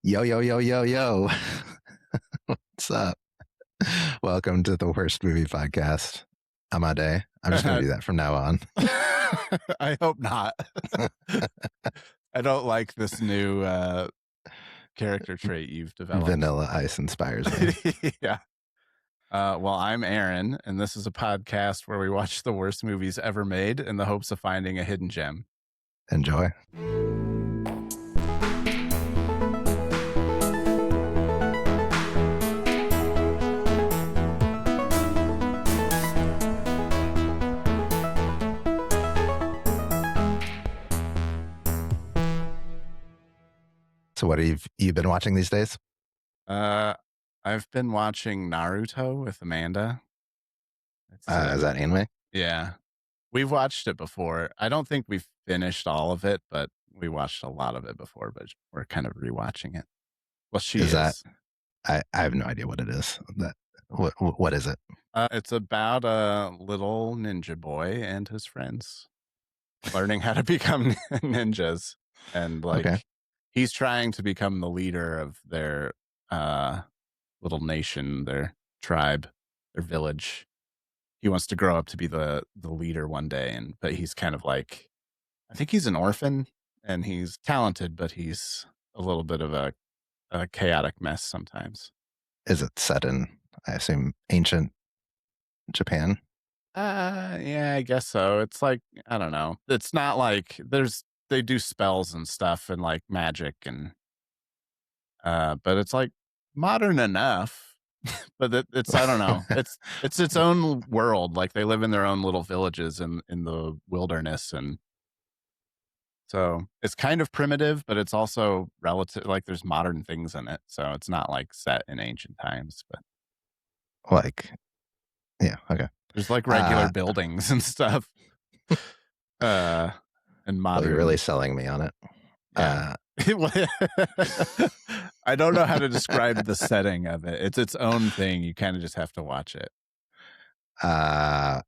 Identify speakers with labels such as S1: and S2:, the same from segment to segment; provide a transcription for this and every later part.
S1: Yo, yo, yo, yo, yo. What's up? Welcome to the Worst Movie Podcast. I'm Ade. I'm just going to do that from now on.
S2: I hope not. I don't like this new character trait you've developed.
S1: Vanilla Ice inspires me.
S2: Yeah. Well, I'm Aaron, and this is a podcast where we watch the worst movies ever made in the hopes of finding a hidden gem.
S1: Enjoy. So what have you been watching these days?
S2: I've been watching Naruto with Amanda.
S1: Is that anime?
S2: Yeah. We've watched it before. I don't think we've finished all of it, but we watched a lot of it before, but we're kind of rewatching it. Well, she is.
S1: That I have no idea what it is. What is it?
S2: It's about a little ninja boy and his friends learning how to become ninjas, and he's trying to become the leader of their little nation, their tribe, their village. He wants to grow up to be the leader one day, but he's kind of like, I think he's an orphan, and he's talented, but he's a little bit of a chaotic mess sometimes.
S1: Is it set in, I assume, ancient Japan?
S2: Yeah, I guess so. It's like, I don't know. It's not like they do spells and stuff and like magic and but it's like modern enough. But it's I don't know. It's its own world. Like they live in their own little villages in the wilderness, and so it's kind of primitive, but it's also relative, like there's modern things in it. So it's not like set in ancient times, but
S1: Yeah, okay.
S2: there's like regular buildings and stuff. And modern.
S1: Well, you're really selling me on it.
S2: Yeah. I don't know how to describe the setting of it. It's its own thing. You kind of just have to watch it.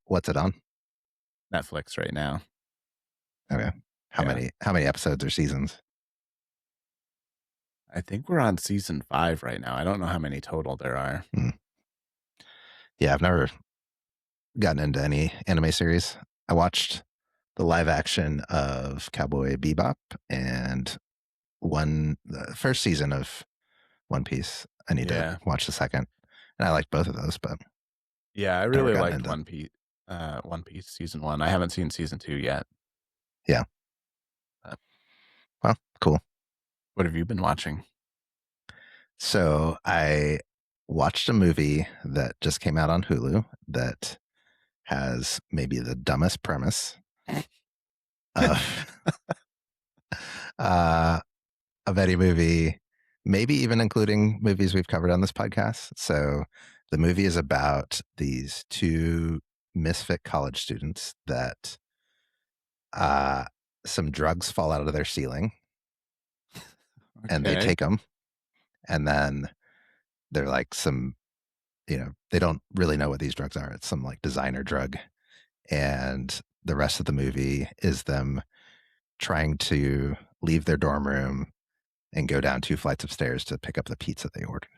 S1: What's it on?
S2: Netflix right now.
S1: Okay. How many episodes or seasons?
S2: I think we're on season 5 right now. I don't know how many total there are.
S1: Yeah, I've never gotten into any anime series. I watched the live action of Cowboy Bebop and the first season of One Piece. I need to watch the second, and I liked both of those. But
S2: yeah, I really liked One Piece. One Piece season 1. I haven't seen season 2 yet.
S1: Yeah. Well, cool.
S2: What have you been watching?
S1: So I watched a movie that just came out on Hulu that has maybe the dumbest premise of any movie, maybe even including movies we've covered on this podcast. So the movie is about these two misfit college students that some drugs fall out of their ceiling and they take them, and then they're like they don't really know what these drugs are. It's some like designer drug, and the rest of the movie is them trying to leave their dorm room and go down 2 flights of stairs to pick up the pizza they ordered.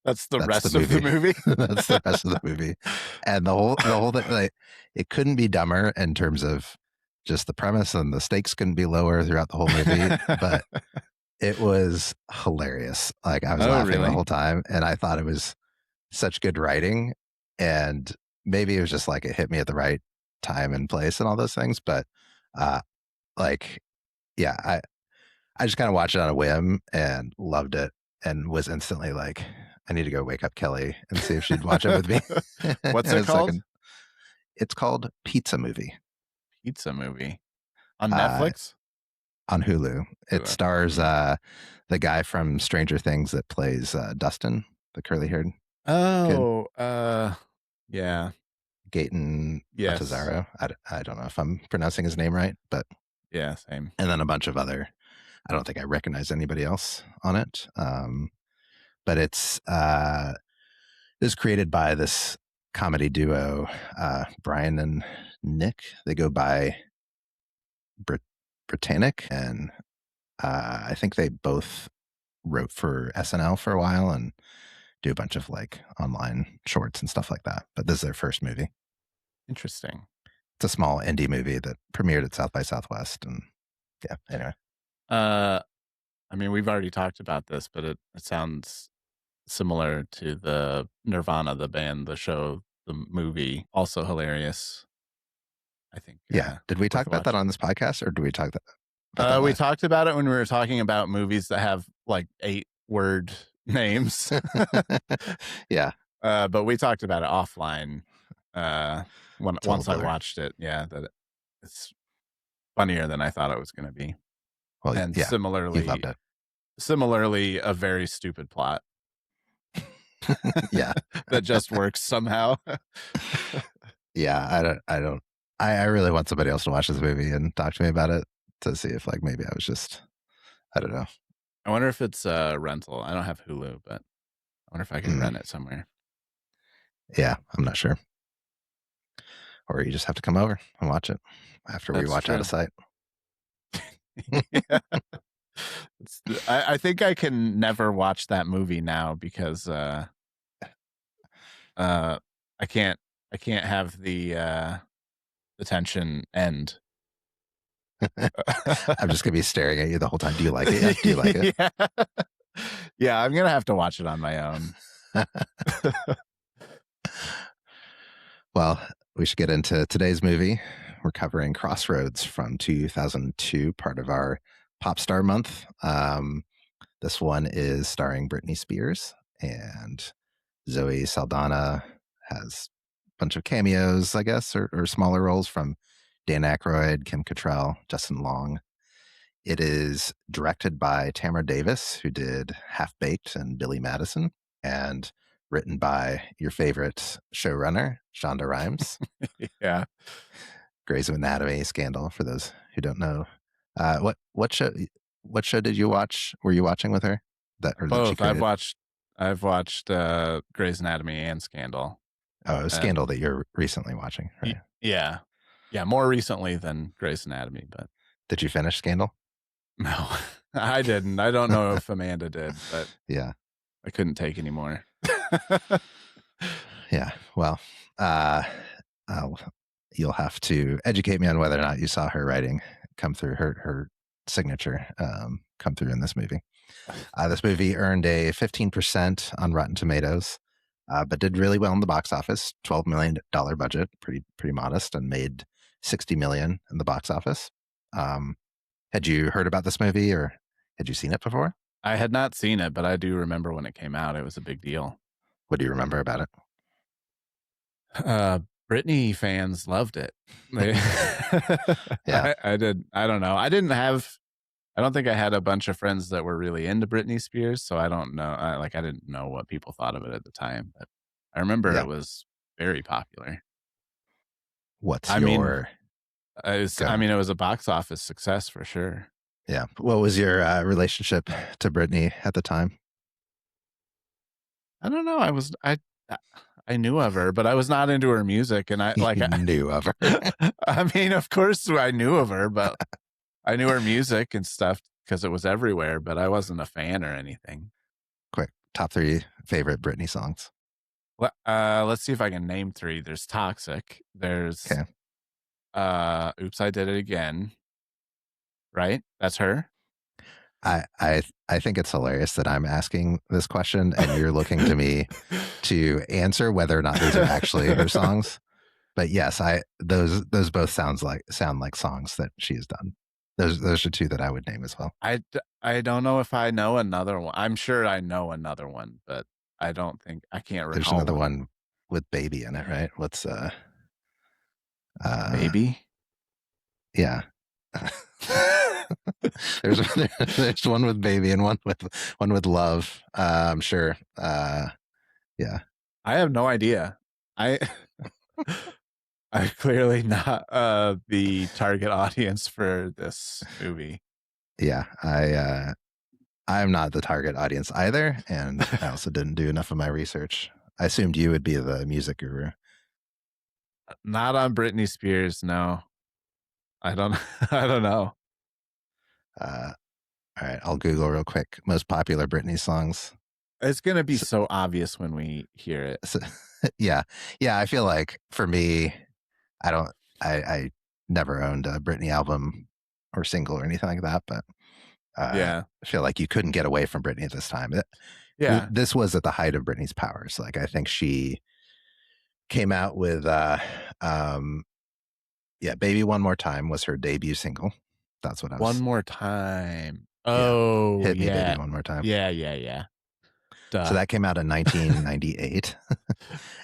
S2: That's the rest of the movie.
S1: That's the rest of the movie. And the whole thing, like, it couldn't be dumber in terms of just the premise, and the stakes couldn't be lower throughout the whole movie, but it was hilarious. Like I was laughing the whole time, and I thought it was such good writing, and maybe it was just like it hit me at the right time and place and all those things. But I just kind of watched it on a whim and loved it, and was instantly like, I need to go wake up Kelly and see if she'd watch it with me.
S2: What's it called?
S1: It's called Pizza Movie.
S2: Pizza Movie on Netflix?
S1: On Hulu. It stars the guy from Stranger Things that plays Dustin, the curly-haired
S2: kid. Yeah.
S1: Gaten Batazaro. I don't know if I'm pronouncing his name right, but
S2: yeah, same.
S1: And then a bunch of other, I don't think I recognize anybody else on it. But it's created by this comedy duo, Brian and Nick. They go by Britannic, and I think they both wrote for SNL for a while and do a bunch of like online shorts and stuff like that. But this is their first movie.
S2: Interesting.
S1: It's a small indie movie that premiered at South by Southwest, and yeah. Anyway,
S2: I mean, we've already talked about this, but it sounds similar to the Nirvana, the band, the show, the movie. Also hilarious. I think.
S1: Yeah. Did we talk about that on this podcast, or did we talk about that?
S2: We talked about it when we were talking about movies that have like 8-word names.
S1: Yeah.
S2: But we talked about it offline. Once I
S1: blur.
S2: watched it, yeah, that it's funnier than I thought it was going to be.
S1: Well,
S2: and
S1: yeah, you loved it.
S2: Similarly, a very stupid plot.
S1: Yeah,
S2: that just works somehow.
S1: Yeah, I really want somebody else to watch this movie and talk to me about it to see if like maybe I was just, I don't know.
S2: I wonder if it's a rental. I don't have Hulu, but I wonder if I can rent it somewhere.
S1: Yeah, I'm not sure. Or you just have to come over and watch it after we watch Out of Sight.
S2: Yeah. I think I can never watch that movie now because I can't have the tension end.
S1: I'm just gonna be staring at you the whole time. Do you like it? Do you like it?
S2: Yeah, I'm gonna have to watch it on my own.
S1: Well, we should get into today's movie. We're covering Crossroads from 2002, part of our Pop Star Month. This one is starring Britney Spears, and Zoe Saldana has a bunch of cameos, I guess, or smaller roles from Dan Aykroyd, Kim Cattrall, Justin Long. It is directed by Tamara Davis, who did Half Baked and Billy Madison, and written by your favorite showrunner, Shonda Rhimes.
S2: Yeah.
S1: Grey's Anatomy, Scandal, for those who don't know. What show did you watch? Were you watching with her?
S2: Both. I've watched Grey's Anatomy and Scandal.
S1: Oh, it was Scandal that you're recently watching, right?
S2: Yeah. Yeah, more recently than Grey's Anatomy, but
S1: did you finish Scandal?
S2: No, I didn't. I don't know if Amanda did, but
S1: yeah,
S2: I couldn't take anymore.
S1: Yeah, well, you'll have to educate me on whether or not you saw her writing come through, her signature come through in this movie. This movie earned a 15% on Rotten Tomatoes, but did really well in the box office. $12 million budget, pretty modest, and made $60 million in the box office. Had you heard about this movie, or had you seen it before?
S2: I had not seen it, but I do remember when it came out. It was a big deal.
S1: What do you remember about it?
S2: Britney fans loved it.
S1: Yeah,
S2: I did. I don't know. I don't think I had a bunch of friends that were really into Britney Spears, so I don't know. I didn't know what people thought of it at the time, but I remember it was very popular.
S1: I mean,
S2: it was a box office success for sure.
S1: Yeah. What was your relationship to Britney at the time?
S2: I don't know. I knew of her, but I was not into her music, and I
S1: knew of her.
S2: I mean, of course I knew of her, but I knew her music and stuff because it was everywhere, but I wasn't a fan or anything.
S1: Quick, top 3 favorite Britney songs.
S2: Let's see if I can name 3. There's Toxic. There's Oops, I Did It Again. Right? That's her.
S1: I think it's hilarious that I'm asking this question and you're looking to me to answer whether or not these are actually her songs. But yes, those both sound like songs that she's done. Those are 2 that I would name as well.
S2: I don't know if I know another one. I'm sure I know another one, but I can't recall.
S1: There's another one with Baby in it, right? What's
S2: Baby?
S1: Yeah. there's one with Baby and one with Love. I'm sure. Yeah.
S2: I have no idea. I'm clearly not the target audience for this movie.
S1: Yeah, I'm not the target audience either, and I also didn't do enough of my research. I assumed you would be the music guru.
S2: Not on Britney Spears, no. I don't know.
S1: All right, I'll Google real quick. Most popular Britney songs.
S2: It's going to be so obvious when we hear it.
S1: So, yeah. I feel like for me, I never owned a Britney album or single or anything like that, but I feel like you couldn't get away from Britney at this time. This was at the height of Britney's powers. Like, I think she came out with, Baby One More Time was her debut single. That's what I was.
S2: One More Time. Oh,
S1: Hit Me Baby One More Time.
S2: Yeah. Duh.
S1: So that came out in 1998.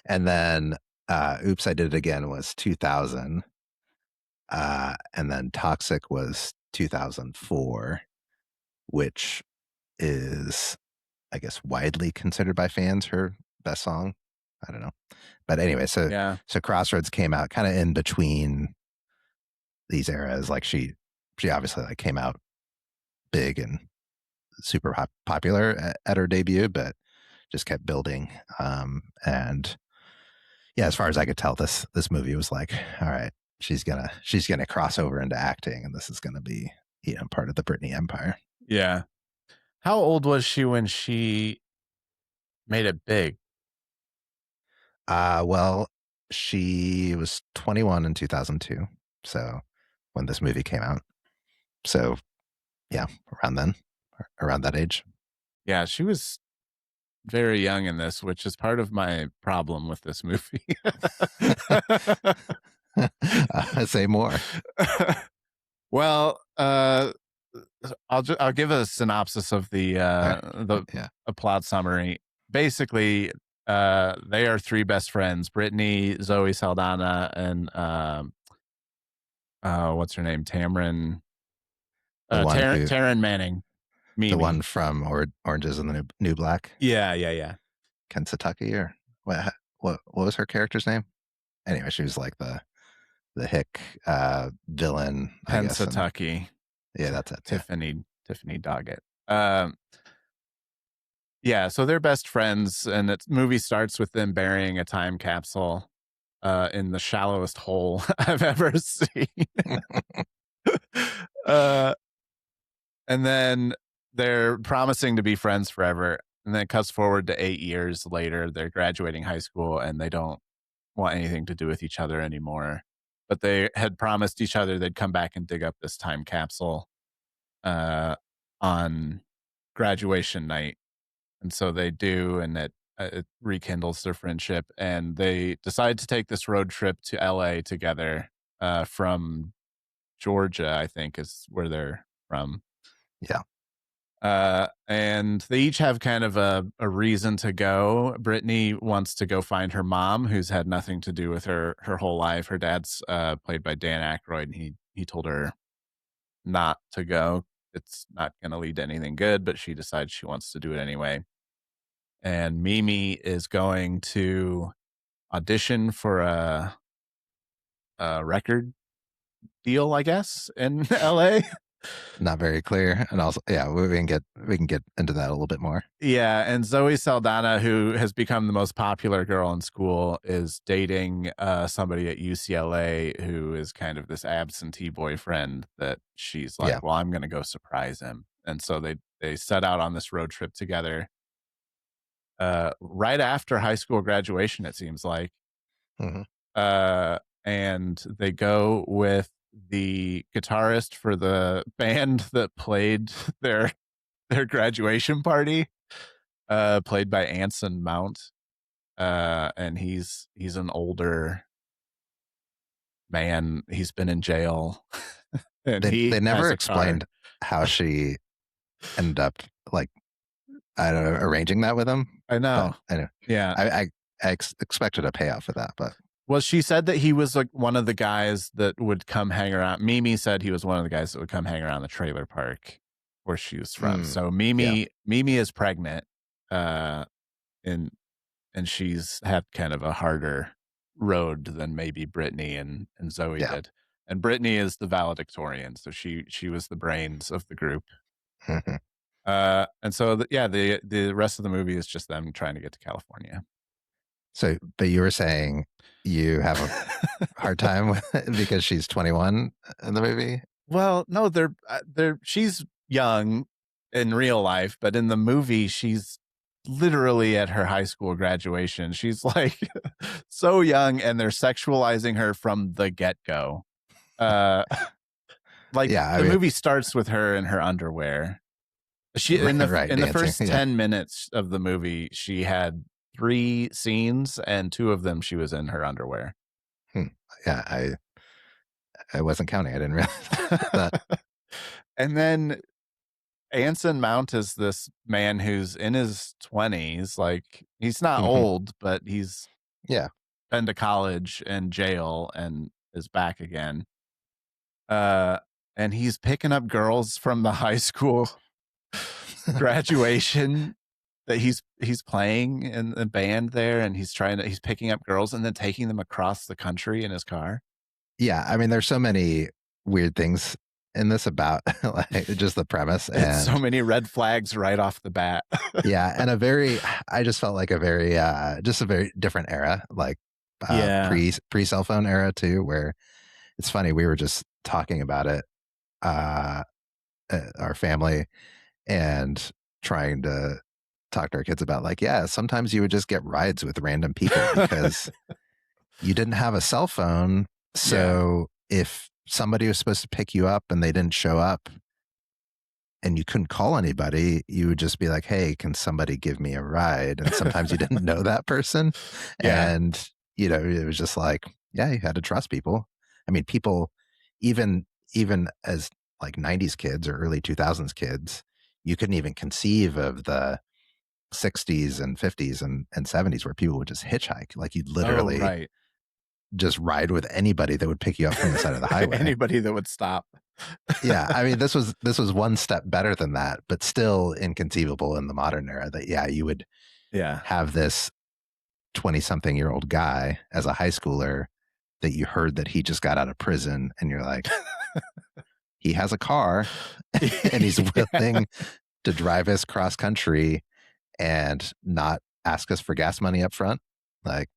S1: And then Oops, I Did It Again was 2000. And then Toxic was 2004, which is, I guess, widely considered by fans her best song. I don't know. But anyway, so Crossroads came out kind of in between these eras. Like she obviously like came out big and super popular at her debut, but just kept building. And yeah, as far as I could tell, this movie was like, all right, she's gonna cross over into acting, and this is gonna be, you know, part of the Britney empire.
S2: Yeah. How old was she when she made it big?
S1: Well, she was 21 in 2002. So when this movie came out. So yeah, around then, around that age.
S2: Yeah, she was very young in this, which is part of my problem with this movie.
S1: Say more.
S2: Well, I'll give a synopsis of a plot summary. Basically, they are three best friends: Britney, Zoe Saldana, and what's her name? Taryn Manning. Mimi.
S1: The one from Orange is the New Black.
S2: Yeah.
S1: Kentucky, or what was her character's name? Anyway, she was like the hick villain.
S2: Kentucky.
S1: Yeah, that's it.
S2: Tiffany Doggett. Yeah, so they're best friends, and the movie starts with them burying a time capsule in the shallowest hole I've ever seen. And then they're promising to be friends forever. And then it cuts forward to 8 years later. They're graduating high school, and they don't want anything to do with each other anymore. But they had promised each other they'd come back and dig up this time capsule on graduation night. And so they do, and it rekindles their friendship. And they decide to take this road trip to LA together from Georgia, I think is where they're from.
S1: Yeah.
S2: And they each have kind of a reason to go. Britney wants to go find her mom, who's had nothing to do with her whole life. Her dad's played by Dan Aykroyd, and he told her not to go. It's not going to lead to anything good, but she decides she wants to do it anyway. And Mimi is going to audition for a record deal, I guess, in LA.
S1: Not very clear. And also, yeah, we can get into that a little bit more.
S2: Yeah, and Zoe Saldana, who has become the most popular girl in school, is dating somebody at UCLA who is kind of this absentee boyfriend that she's like, well, I'm going to go surprise him. And so they set out on this road trip together right after high school graduation, it seems like.
S1: Mm-hmm.
S2: And they go with the guitarist for the band that played their graduation party, played by Anson Mount, and he's an older man. He's been in jail. And
S1: they never explained how she ended up, like, I don't know, arranging that with him.
S2: I know.
S1: Yeah, I expected a payout for that, but.
S2: Well, she said that he was like one of the guys that would come hang around. Mimi said he was one of the guys that would come hang around the trailer park where she was from. So Mimi is pregnant, and she's had kind of a harder road than maybe Britney and Zoe did. And Britney is the valedictorian, so she was the brains of the group. And so the rest of the movie is just them trying to get to California.
S1: So, but you were saying you have a hard time with it because she's 21 in the movie?
S2: Well, no, she's young, in real life, but in the movie, she's literally at her high school graduation. She's like so young, and they're sexualizing her from the get-go. Like
S1: Yeah, I
S2: the
S1: mean,
S2: movie starts with her in her underwear. She
S1: right,
S2: in the
S1: dancing.
S2: first
S1: Yeah.
S2: 10 minutes of the movie, she had 3 scenes, and 2 of them she was in her underwear.
S1: Yeah, I wasn't counting. I didn't realize that.
S2: And then Anson Mount is this man who's in his 20s, like, he's not
S1: Mhm.
S2: old, but he's
S1: Yeah.
S2: been to college and jail and is back again. Uh, and he's picking up girls from the high school graduation that he's playing in the band there, and he's picking up girls and then taking them across the country in his car.
S1: Yeah, I mean, there's so many weird things in this about like just the premise,
S2: It's so
S1: and
S2: many red flags right off the bat.
S1: yeah, and I just felt like just a very different era, like
S2: Yeah.
S1: pre cell phone era too, where it's funny, we were just talking about it, uh, our family, and trying to talk to our kids about like, yeah, sometimes you would just get rides with random people because you didn't have a cell phone.
S2: Yeah.
S1: So if somebody was supposed to pick you up and they didn't show up and you couldn't call anybody, you would just be like, hey, can somebody give me a ride? And sometimes you didn't know that person.
S2: Yeah.
S1: And, it was just like, yeah, you had to trust people. I mean, people, even, even as like 90s kids or early 2000s kids, you couldn't even conceive of the 60s and 50s and 70s where people would just hitchhike. Like you'd
S2: Oh,
S1: literally
S2: right.
S1: just ride with anybody that would pick you up from the side of the highway.
S2: Anybody that would stop.
S1: Yeah, I mean this was one step better than that, but still inconceivable in the modern era that yeah, you would
S2: Yeah.
S1: have this 20-something-year-old guy as a high schooler that you heard that he just got out of prison and you're like, he has a car and he's
S2: Yeah.
S1: willing to drive us cross country and not ask us for gas money up front. Like,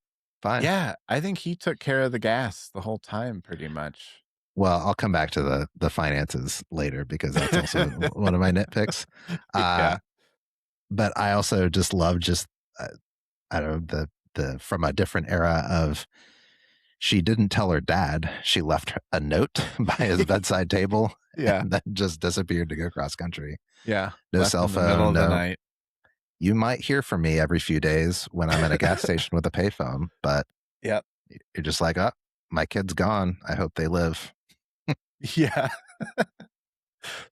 S1: fine.
S2: Yeah, I think he took care of the gas the whole time pretty much.
S1: Well, I'll come back to the finances later because that's also one of my nitpicks. Uh,
S2: Yeah.
S1: but I also just love uh, I don't know the from a different era of she didn't tell her dad. She left a note by his bedside table
S2: Yeah.
S1: and then just disappeared to go cross country.
S2: Yeah.
S1: No
S2: Left
S1: cell
S2: in the middle
S1: phone.
S2: of the
S1: No.
S2: night.
S1: You might hear from me every few days when I'm at a gas station with a payphone, but
S2: Yep.
S1: you're just like, oh, my kid's gone. I hope they live.
S2: Yeah.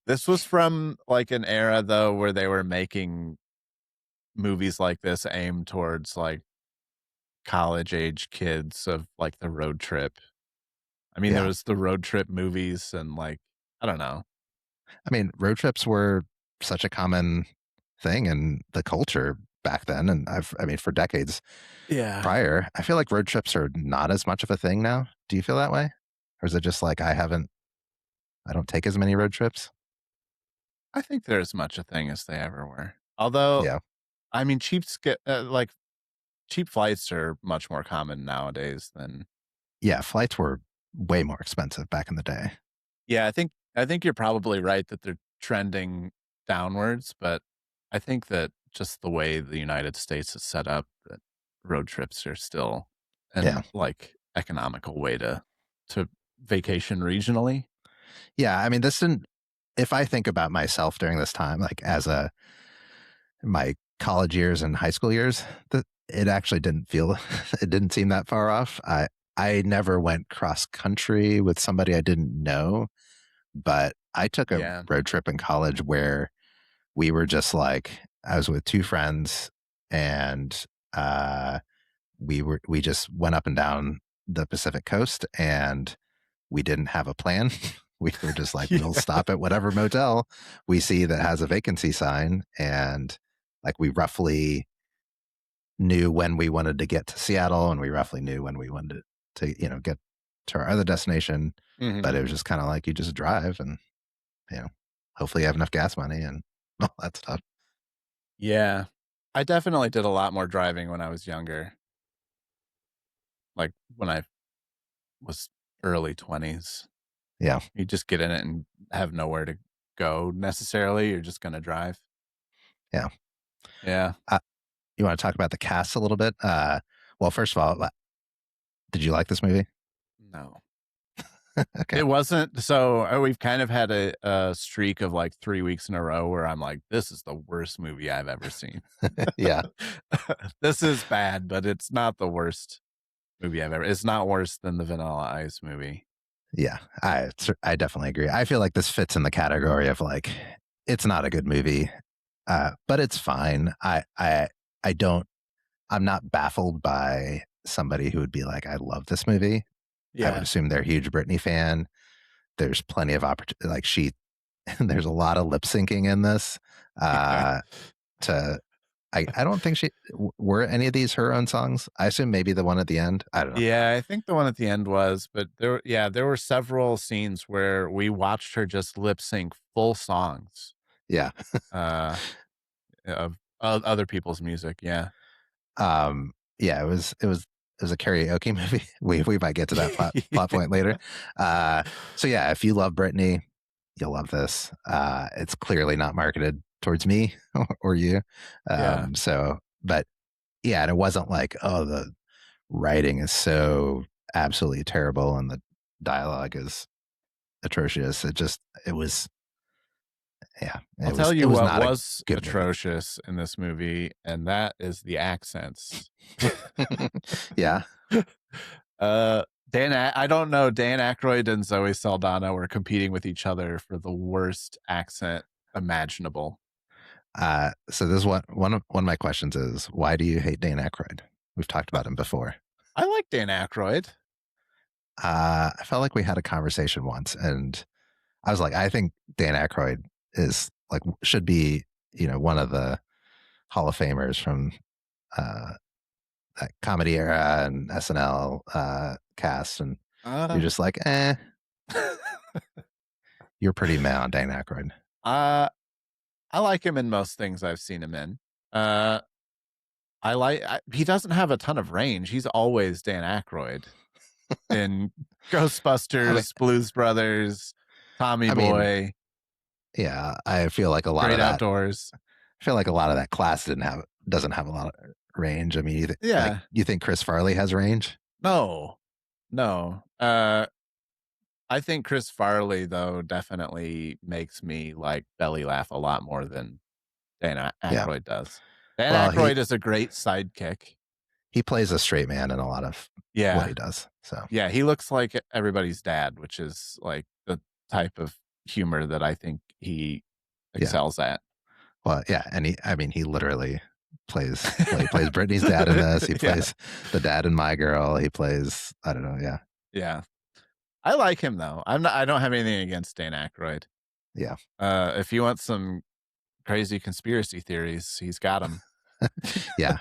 S2: This was from like an era though where they were making movies like this aimed towards like college age kids of like the road trip. I mean, there
S1: Yeah.
S2: was the road trip movies and like, I don't know.
S1: I mean, road trips were such a common thing in the culture back then. And I mean, for decades
S2: Yeah.
S1: prior, I feel like road trips are not as much of a thing now. Do you feel that way? Or is it just like I don't take as many road trips?
S2: I think they're as much a thing as they ever were. Although,
S1: Yeah.
S2: I mean, like cheap flights are much more common nowadays than.
S1: Yeah. Flights were way more expensive back in the day.
S2: Yeah, I think you're probably right that they're trending downwards, but I think that just the way the United States is set up, that road trips are still
S1: Yeah.
S2: an like economical way to vacation regionally.
S1: Yeah. I mean, if I think about myself during this time, like my college years and high school years, it actually didn't feel, it didn't seem that far off. I never went cross country with somebody I didn't know, but I took a
S2: Yeah.
S1: road trip in college where we were just like, I was with two friends and, uh, we just went up and down the Pacific coast and we didn't have a plan. We were just like, we'll
S2: Yeah.
S1: stop at whatever motel we see that has a vacancy sign. And like we roughly knew when we wanted to get to Seattle and we roughly knew when we wanted to, get to our other destination. But
S2: Mhm.
S1: it was just kind of like you just drive and, you know, hopefully you have enough gas money and all that stuff.
S2: Yeah. I definitely did a lot more driving when I was younger, like when I was early 20s.
S1: Yeah.
S2: You just get in it and have nowhere to go necessarily. You're just going to drive.
S1: Yeah.
S2: Yeah.
S1: You want to talk about the cast a little bit? Well, first of all, did you like this movie?
S2: No.
S1: Okay.
S2: It wasn't. So we've kind of had a streak of like 3 weeks in a row where I'm like, this is the worst movie I've ever seen.
S1: Yeah.
S2: This is bad, but it's not the worst movie I've ever. It's not worse than the Vanilla Ice movie.
S1: Yeah, I definitely agree. I feel like this fits in the category of like, it's not a good movie, but it's fine. I'm not baffled by somebody who would be like, I love this movie. I would assume they're a huge Britney fan. There's plenty of opportunity. Like there's a lot of lip syncing in this. I don't think were any of these her own songs. I assume maybe the one at the end. I don't know.
S2: Yeah, I think the one at the end was, but there were several scenes where we watched her just lip sync full songs.
S1: Yeah.
S2: Of other people's music. Yeah.
S1: Yeah, it was a karaoke movie. We might get to that plot point later. So yeah, if you love Britney, you'll love this. It's clearly not marketed towards me or you. So, but yeah, and it wasn't like, oh, the writing is so absolutely terrible and the dialogue is atrocious. It was, yeah.
S2: I'll tell you what was atrocious in this movie, and that is the accents.
S1: Yeah.
S2: I don't know. Dan Aykroyd and Zoe Saldana were competing with each other for the worst accent imaginable.
S1: So this is one of my questions is, why do you hate Dan Aykroyd? We've talked about him before.
S2: I like Dan Aykroyd.
S1: I felt like we had a conversation once, and I was like, I think Dan Aykroyd is like should be, one of the Hall of Famers from that comedy era and SNL cast, and you're just like, you're pretty mad on Dan Aykroyd.
S2: I like him in most things I've seen him in. He doesn't have a ton of range. He's always Dan Aykroyd in Ghostbusters, Blues Brothers, Tommy Boy.
S1: Yeah, I feel like a lot
S2: Great
S1: of that.
S2: Outdoors.
S1: I feel like a lot of that class doesn't have a lot of range. I mean, you think Chris Farley has range?
S2: No. I think Chris Farley, though, definitely makes me like belly laugh a lot more than Dan Aykroyd does. Dan Aykroyd is a great sidekick.
S1: He plays a straight man in a lot of what he does. So
S2: yeah, he looks like everybody's dad, which is like the type of humor that I think he excels at.
S1: Well, yeah, and he literally plays Britney's dad in this. He plays the dad in My Girl. He plays, I don't know,
S2: yeah. I like him though. I don't have anything against Dan Aykroyd.
S1: Yeah.
S2: If you want some crazy conspiracy theories, he's got them.
S1: Yeah.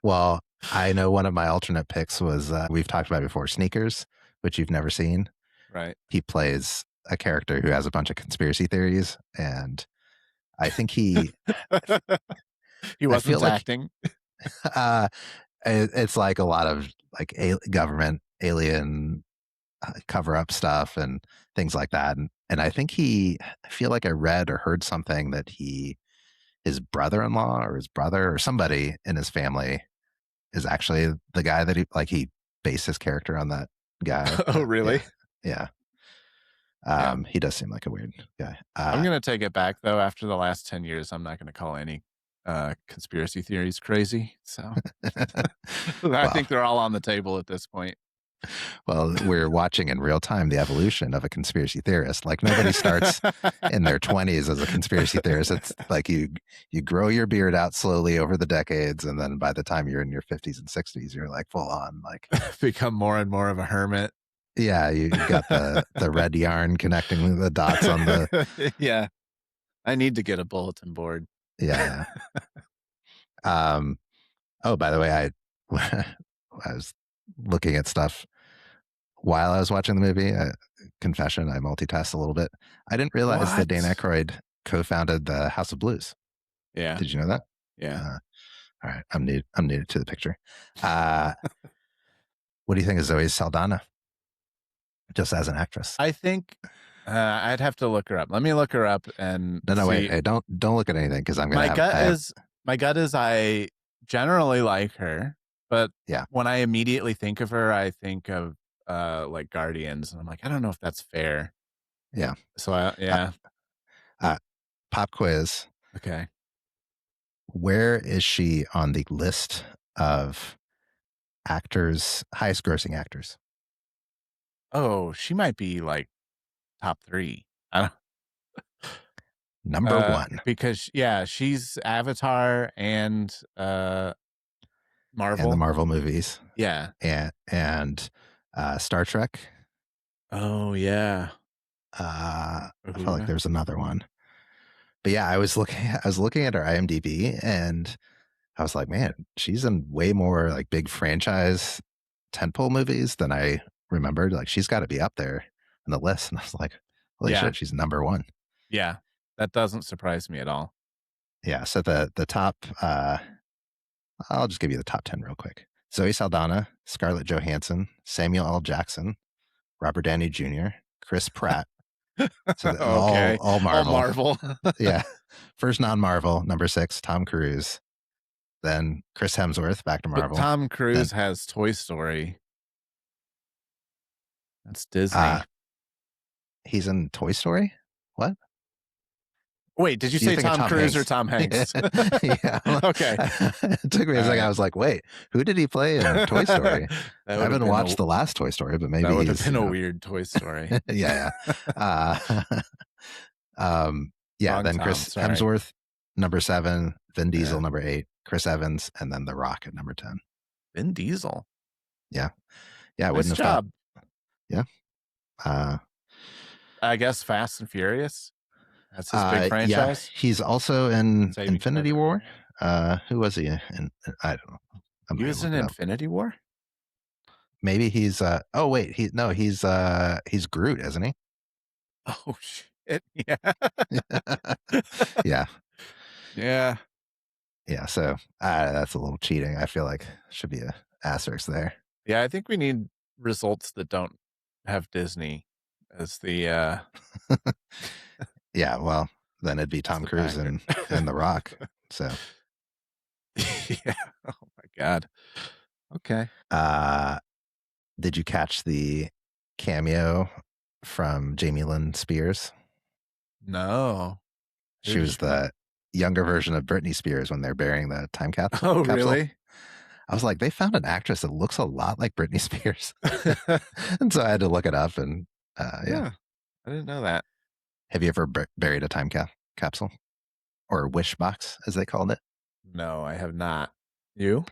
S1: Well, I know one of my alternate picks was we've talked about before, Sneakers, which you've never seen.
S2: Right.
S1: He plays a character who has a bunch of conspiracy theories, and I think he
S2: wasn't acting.
S1: It's like a lot of like government alien cover up stuff and things like that, and I think I feel like I read or heard something that his brother-in-law or his brother or somebody in his family is actually the guy that he based his character on that guy.
S2: Oh, really?
S1: Yeah. He does seem like a weird guy.
S2: I'm going to take it back though. After the last 10 years, I'm not going to call any conspiracy theories crazy. So I think they're all on the table at this point.
S1: Well, we're watching in real time the evolution of a conspiracy theorist. Like nobody starts in their 20s as a conspiracy theorist. It's like you grow your beard out slowly over the decades, and then by the time you're in your 50s and 60s, you're like full on like
S2: become more and more of a hermit.
S1: Yeah, you got the red yarn connecting the dots on the.
S2: Yeah, I need to get a bulletin board.
S1: Yeah. Oh, by the way, I was looking at stuff while I was watching the movie. Confession, I multitasked a little bit. I didn't realize that Dan Aykroyd co-founded the House of Blues.
S2: Yeah.
S1: Did you know that?
S2: Yeah.
S1: All right. I'm new to the picture. What do you think of Zoe Saldana? Just as an actress?
S2: I think I'd have to look her up. Let me look her up and
S1: No, wait,
S2: see.
S1: hey, don't look at anything because I'm gonna
S2: My
S1: have.
S2: gut is I generally like her, but
S1: Yeah.
S2: when I immediately think of her, I think of like Guardians, and I'm like, I don't know if that's fair.
S1: Yeah.
S2: So
S1: Uh,
S2: yeah.
S1: Pop quiz.
S2: Okay.
S1: Where is she on the list of actors, highest grossing actors?
S2: Oh, she might be like top 3. I don't
S1: Number one.
S2: because yeah, she's Avatar and
S1: And the
S2: Marvel.
S1: Marvel movies.
S2: Yeah.
S1: And Star Trek.
S2: Oh yeah.
S1: I felt like
S2: Uhura.
S1: there's another one. But yeah, I was looking at her IMDb and I was like, man, she's in way more like big franchise tentpole movies than I remembered. Like she's got to be up there in the list. And I was like, holy
S2: Yeah.
S1: shit, she's number one.
S2: Yeah. That doesn't surprise me at all.
S1: Yeah. So the top I'll just give you the top 10 real quick. Zoe Saldana, Scarlett Johansson, Samuel L. Jackson, Robert Downey Jr., Chris Pratt. So
S2: Okay.
S1: all
S2: All
S1: Marvel.
S2: Marvel.
S1: Yeah. First non-Marvel, number 6, Tom Cruise. Then Chris Hemsworth, back to Marvel.
S2: But Tom Cruise
S1: Then
S2: has Toy Story. That's Disney.
S1: he's in Toy Story. What?
S2: Wait, did you
S1: You
S2: say
S1: think of
S2: Tom
S1: Tom
S2: Cruise or
S1: Hanks?
S2: Tom Hanks?
S1: Yeah.
S2: Okay.
S1: It took me a
S2: All
S1: second.
S2: right.
S1: I was like, wait, who did he play in Toy Story?
S2: That
S1: I
S2: would have
S1: haven't
S2: been
S1: watched the last Toy Story, but maybe
S2: that would have
S1: he's
S2: been a weird Toy Story.
S1: yeah. Yeah.
S2: Wrong
S1: Then
S2: Tom.
S1: Chris
S2: Sorry.
S1: Hemsworth, number 7, Vin Diesel,
S2: Yeah.
S1: number 8, Chris Evans, and then The Rock at number 10.
S2: Vin Diesel.
S1: Yeah. Yeah. I
S2: Nice
S1: wouldn't have thought.
S2: job.
S1: Yeah.
S2: I guess Fast and Furious. That's his big franchise.
S1: Yeah. He's also in
S2: Saving
S1: Infinity
S2: Private
S1: War.
S2: Ryan.
S1: Who was he in? I don't know. I'm
S2: He
S1: not
S2: was
S1: gonna
S2: in
S1: look it up.
S2: Infinity War?
S1: Maybe he's oh wait, he's Groot, isn't he?
S2: Oh shit. Yeah.
S1: Yeah.
S2: Yeah.
S1: Yeah. So that's a little cheating. I feel like should be a asterisk there.
S2: Yeah, I think we need results that don't have Disney as the
S1: Yeah, well, then it'd be Tom
S2: the
S1: Cruise
S2: factor.
S1: and The Rock. So
S2: Yeah. Oh my god. Okay.
S1: did you catch the cameo from Jamie Lynn Spears?
S2: No.
S1: She was the younger version of Britney Spears when they're burying the time capsule.
S2: Oh, really?
S1: I was like, they found an actress that looks a lot like Britney Spears. And so I had to look it up and yeah.
S2: I didn't know that.
S1: Have you ever buried a time capsule or a wish box as they called it?
S2: No, I have not. You?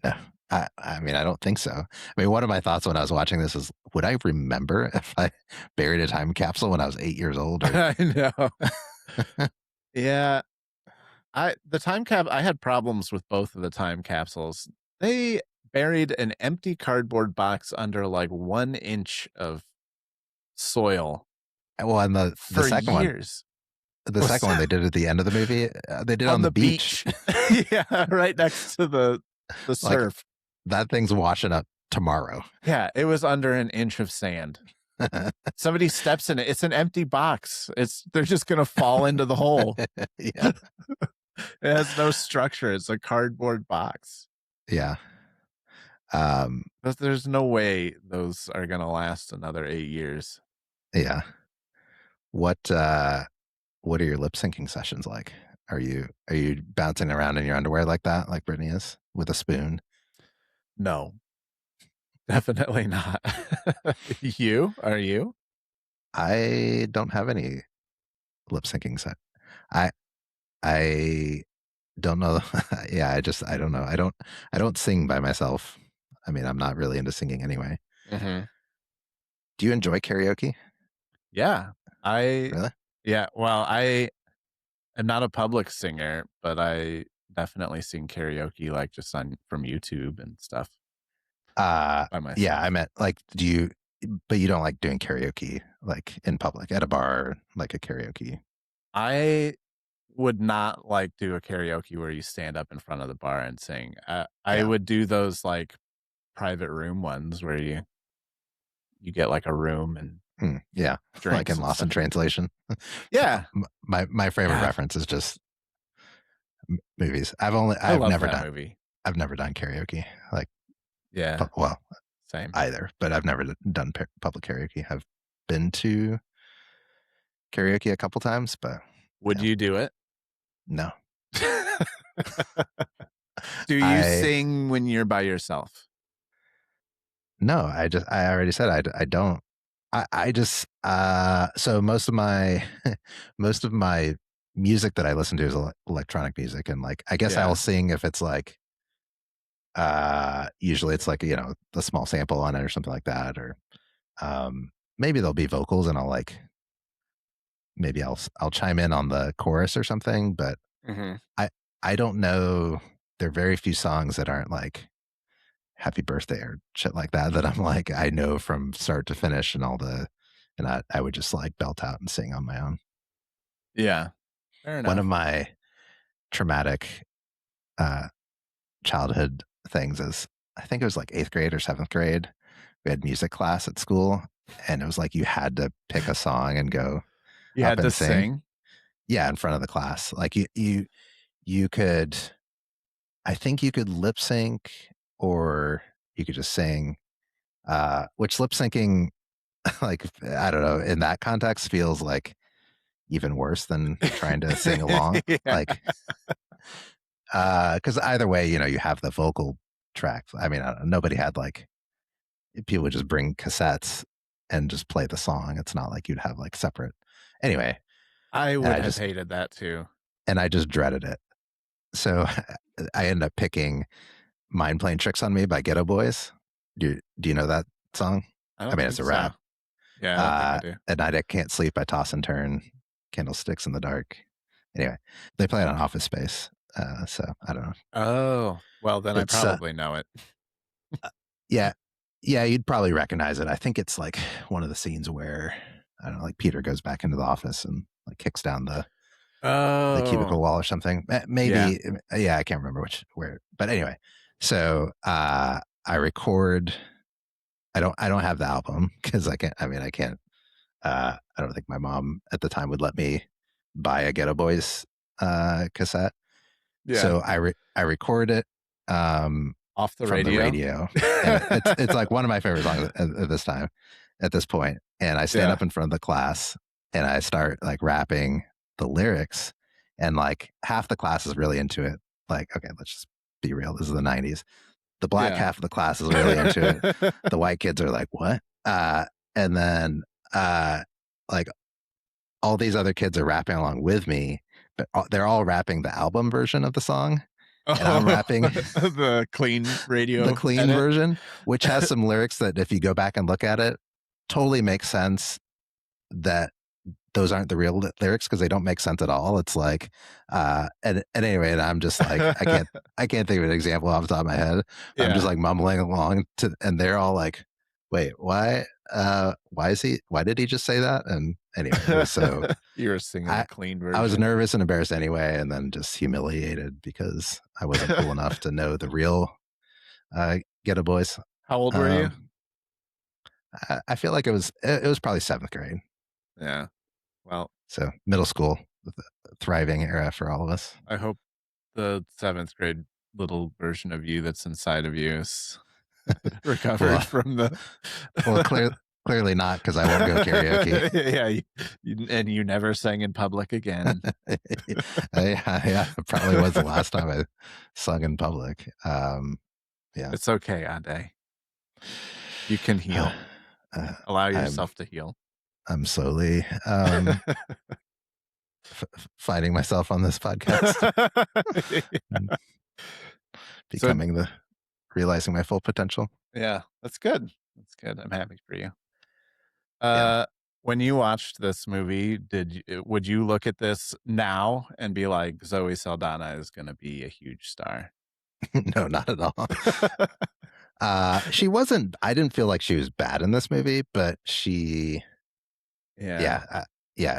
S1: No. I mean, I don't think so. I mean, one of my thoughts when I was watching this is, would I remember if I buried a time capsule when I was 8 years old? Or...
S2: I know. Yeah. I had problems with both of the time capsules. They buried an empty cardboard box under like 1 inch of soil.
S1: Well, and the second
S2: years.
S1: The second one they did at the end of the movie. They did on the beach.
S2: Yeah, right next to the surf.
S1: That thing's washing up tomorrow.
S2: Yeah, it was under 1 inch of sand. Somebody steps in it. It's an empty box. They're just gonna fall into the hole.
S1: Yeah.
S2: It has no structure. It's a cardboard box.
S1: Yeah.
S2: There's no way those are gonna last another 8 years.
S1: Yeah. What are your lip syncing sessions like? Are you bouncing around in your underwear like that, like Britney is, with a spoon?
S2: No. Definitely not. Are you?
S1: I don't have any lip syncing set. I don't know. Yeah, I don't know. I don't sing by myself. I mean, I'm not really into singing anyway.
S2: Mm-hmm.
S1: Do you enjoy karaoke?
S2: Yeah.
S1: Really?
S2: Yeah. Well, I am not a public singer, but I definitely sing karaoke like just from YouTube and stuff. By myself.
S1: Yeah, I meant like, but you don't like doing karaoke like in public at a bar, like a karaoke.
S2: I would not like do a karaoke where you stand up in front of the bar and sing. I would do those like private room ones where you get like a room and
S1: Yeah, like in Lost in Translation.
S2: Yeah,
S1: my favorite reference is just movies. I've never done
S2: movie.
S1: I've never done karaoke. Like,
S2: yeah,
S1: well,
S2: same
S1: either, but I've never done public karaoke. I've been to karaoke a couple times, but
S2: would you do it?
S1: No.
S2: Do you sing when you're by yourself?
S1: No, I already said I don't. I just so most of my most of my music that I listen to is electronic music, and like I guess I will sing if it's like usually it's like the small sample on it or something like that, or maybe there'll be vocals and maybe I'll chime in on the chorus or something, but I don't know. There are very few songs that aren't like happy birthday or shit like that I'm like I know from start to finish and I would just like belt out and sing on my own.
S2: Yeah, fair enough.
S1: One of my traumatic childhood things is I think it was like 8th grade or 7th grade. We had music class at school, and it was like you had to pick a song and go up and sing. Yeah, in front of the class. Like you could, I think you could lip sync or you could just sing. Which lip syncing, like I don't know, in that context feels like even worse than trying to sing along. Like, because either way, you have the vocal track. I mean, nobody had like people would just bring cassettes and just play the song. It's not like you'd have like separate. Anyway,
S2: I would have hated that too,
S1: and I just dreaded it. So I ended up picking "Mind Playing Tricks on Me" by Ghetto Boys. Do you know that song? I mean, it's a rap.
S2: Yeah, I don't think I do.
S1: At night I can't sleep. I toss and turn, candlesticks in the dark. Anyway, they play it on Office Space. So I don't know.
S2: Oh, well, then I probably know it.
S1: Yeah, you'd probably recognize it. I think it's like one of the scenes where I don't know, like Peter goes back into the office and like kicks down the cubicle wall or something. Maybe, yeah, I can't remember where. But anyway, so I record. I don't have the album because I can't. I mean, I can't. I don't think my mom at the time would let me buy a Ghetto Boys cassette.
S2: Yeah.
S1: So I record it
S2: off the
S1: from
S2: radio.
S1: The radio. And it's like one of my favorite songs at this point. And I stand up in front of the class and I start like rapping the lyrics, and like half the class is really into it. Like, okay, let's just be real. This is the 90s. The black half of the class is really into it. The white kids are like, what? And then like all these other kids are rapping along with me, but they're all rapping the album version of the song. And I'm rapping
S2: the clean radio,
S1: the clean version, which has some lyrics that if you go back and look at it, totally makes sense that those aren't the real lyrics because they don't make sense at all. It's like, and anyway, and I'm just like, I can't think of an example off the top of my head. I'm just like mumbling along and they're all like, wait, why did he just say that? And anyway, so
S2: you were singing a clean version.
S1: I was nervous and embarrassed anyway, and then just humiliated because I wasn't cool enough to know the real Ghetto Boys.
S2: How old were you?
S1: I feel like it was probably 7th grade.
S2: Yeah. Well,
S1: so middle school, the thriving era for all of us.
S2: I hope the 7th grade little version of you that's inside of you is recovered from the.
S1: Well, clearly not, because I won't go karaoke.
S2: Yeah, and you never sang in public again.
S1: Yeah, it probably was the last time I sung in public. Yeah,
S2: it's okay, Ade. You can heal. Allow yourself to heal.
S1: I'm slowly finding myself on this podcast. Becoming realizing my full potential.
S2: Yeah, that's good. That's good. I'm happy for you. When you watched this movie, would you look at this now and be like, Zoe Saldana is going to be a huge star?
S1: No, not at all. She wasn't. I didn't feel like she was bad in this movie, but she,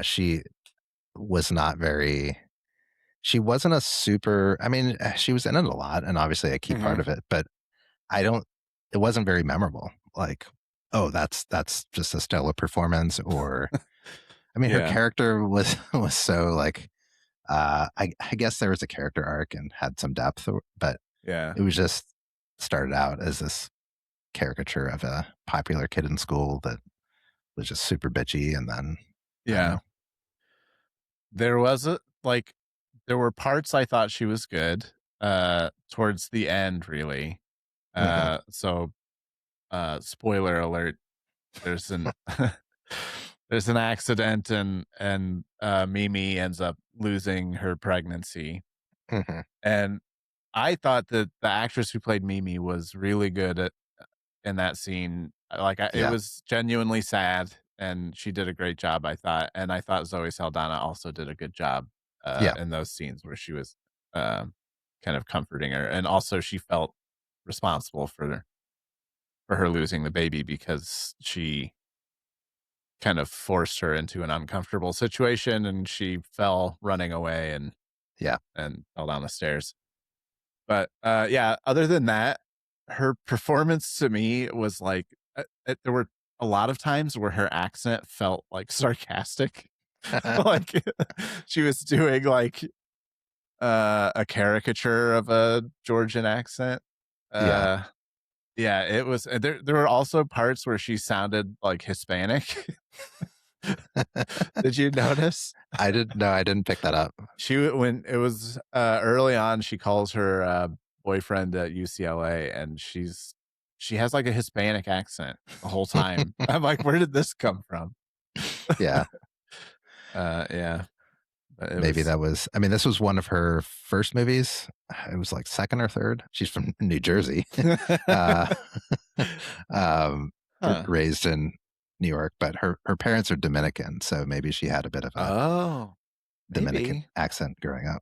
S1: she was not very. She wasn't a super. I mean, she was in it a lot, and obviously a key part of it, but it wasn't very memorable. Like, oh, that's just a stellar performance. Or, I mean, her
S2: Yeah.
S1: character was so like, I guess there was a character arc and had some depth, but
S2: Yeah.
S1: it was just started out as this caricature of a popular kid in school that was just super bitchy, and then I don't
S2: Yeah.
S1: know.
S2: There was there were parts I thought she was good, towards the end, really.
S1: Mhm,
S2: So, spoiler alert, there's an there's an accident and Mimi ends up losing her pregnancy.
S1: mhm.
S2: And I thought that the actress who played Mimi was really good at in that scene. It
S1: Yeah,
S2: was genuinely sad, and she did a great job, I thought. And I thought Zoe Saldana also did a good job
S1: yeah,
S2: in those scenes where she was um, kind of comforting her, and also she felt responsible for her losing the baby because she kind of forced her into an uncomfortable situation, and she fell running away
S1: yeah.
S2: and fell down the stairs. But, yeah, other than that, her performance to me was like, there were a lot of times where her accent felt, like, sarcastic. Like, she was doing, like, a caricature of a Georgian accent.
S1: Yeah.
S2: Uh, yeah, it was there were also parts where she sounded, like, Hispanic. Did you notice?
S1: I didn't pick that up.
S2: When it was, early on, she calls her, boyfriend at UCLA, and she has, like, a Hispanic accent the whole time. I'm like, "Where did this come from?"
S1: Yeah,
S2: Yeah, but it
S1: maybe
S2: was
S1: that was, I mean, this was one of her first movies. It was like second or third. She's from New Jersey. uh, um,
S2: Huh.
S1: raised in New York, but her parents are Dominican, so maybe she had a bit of a
S2: Oh,
S1: Dominican
S2: maybe.
S1: accent growing up.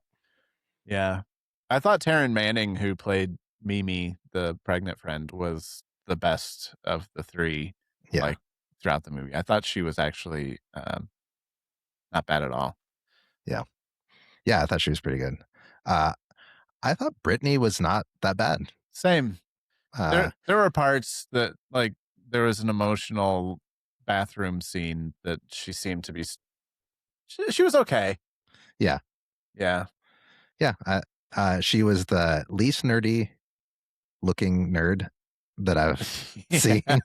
S2: Yeah. I thought Taryn Manning, who played Mimi, the pregnant friend, was the best of the 3,
S1: Yeah,
S2: like, throughout the movie. I thought she was actually, not bad at all.
S1: yeah, yeah. I thought she was pretty good. Uh, I thought Britney was not that bad.
S2: Same.
S1: Uh,
S2: There were parts that, like, there was an emotional bathroom scene that she seemed to be she was okay.
S1: yeah,
S2: Yeah.
S1: yeah. She was the least nerdy looking nerd that I've seen.
S2: Yeah.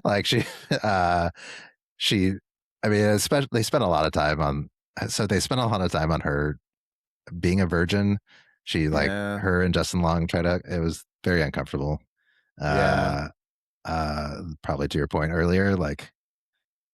S1: Like uh, she, I mean, especially they spent a lot of time on, so they spent a lot of time on her being a virgin. She like
S2: Yeah.
S1: her and Justin Long tried to, it was very uncomfortable.
S2: Yeah.
S1: Uh, Probably to your point earlier, like,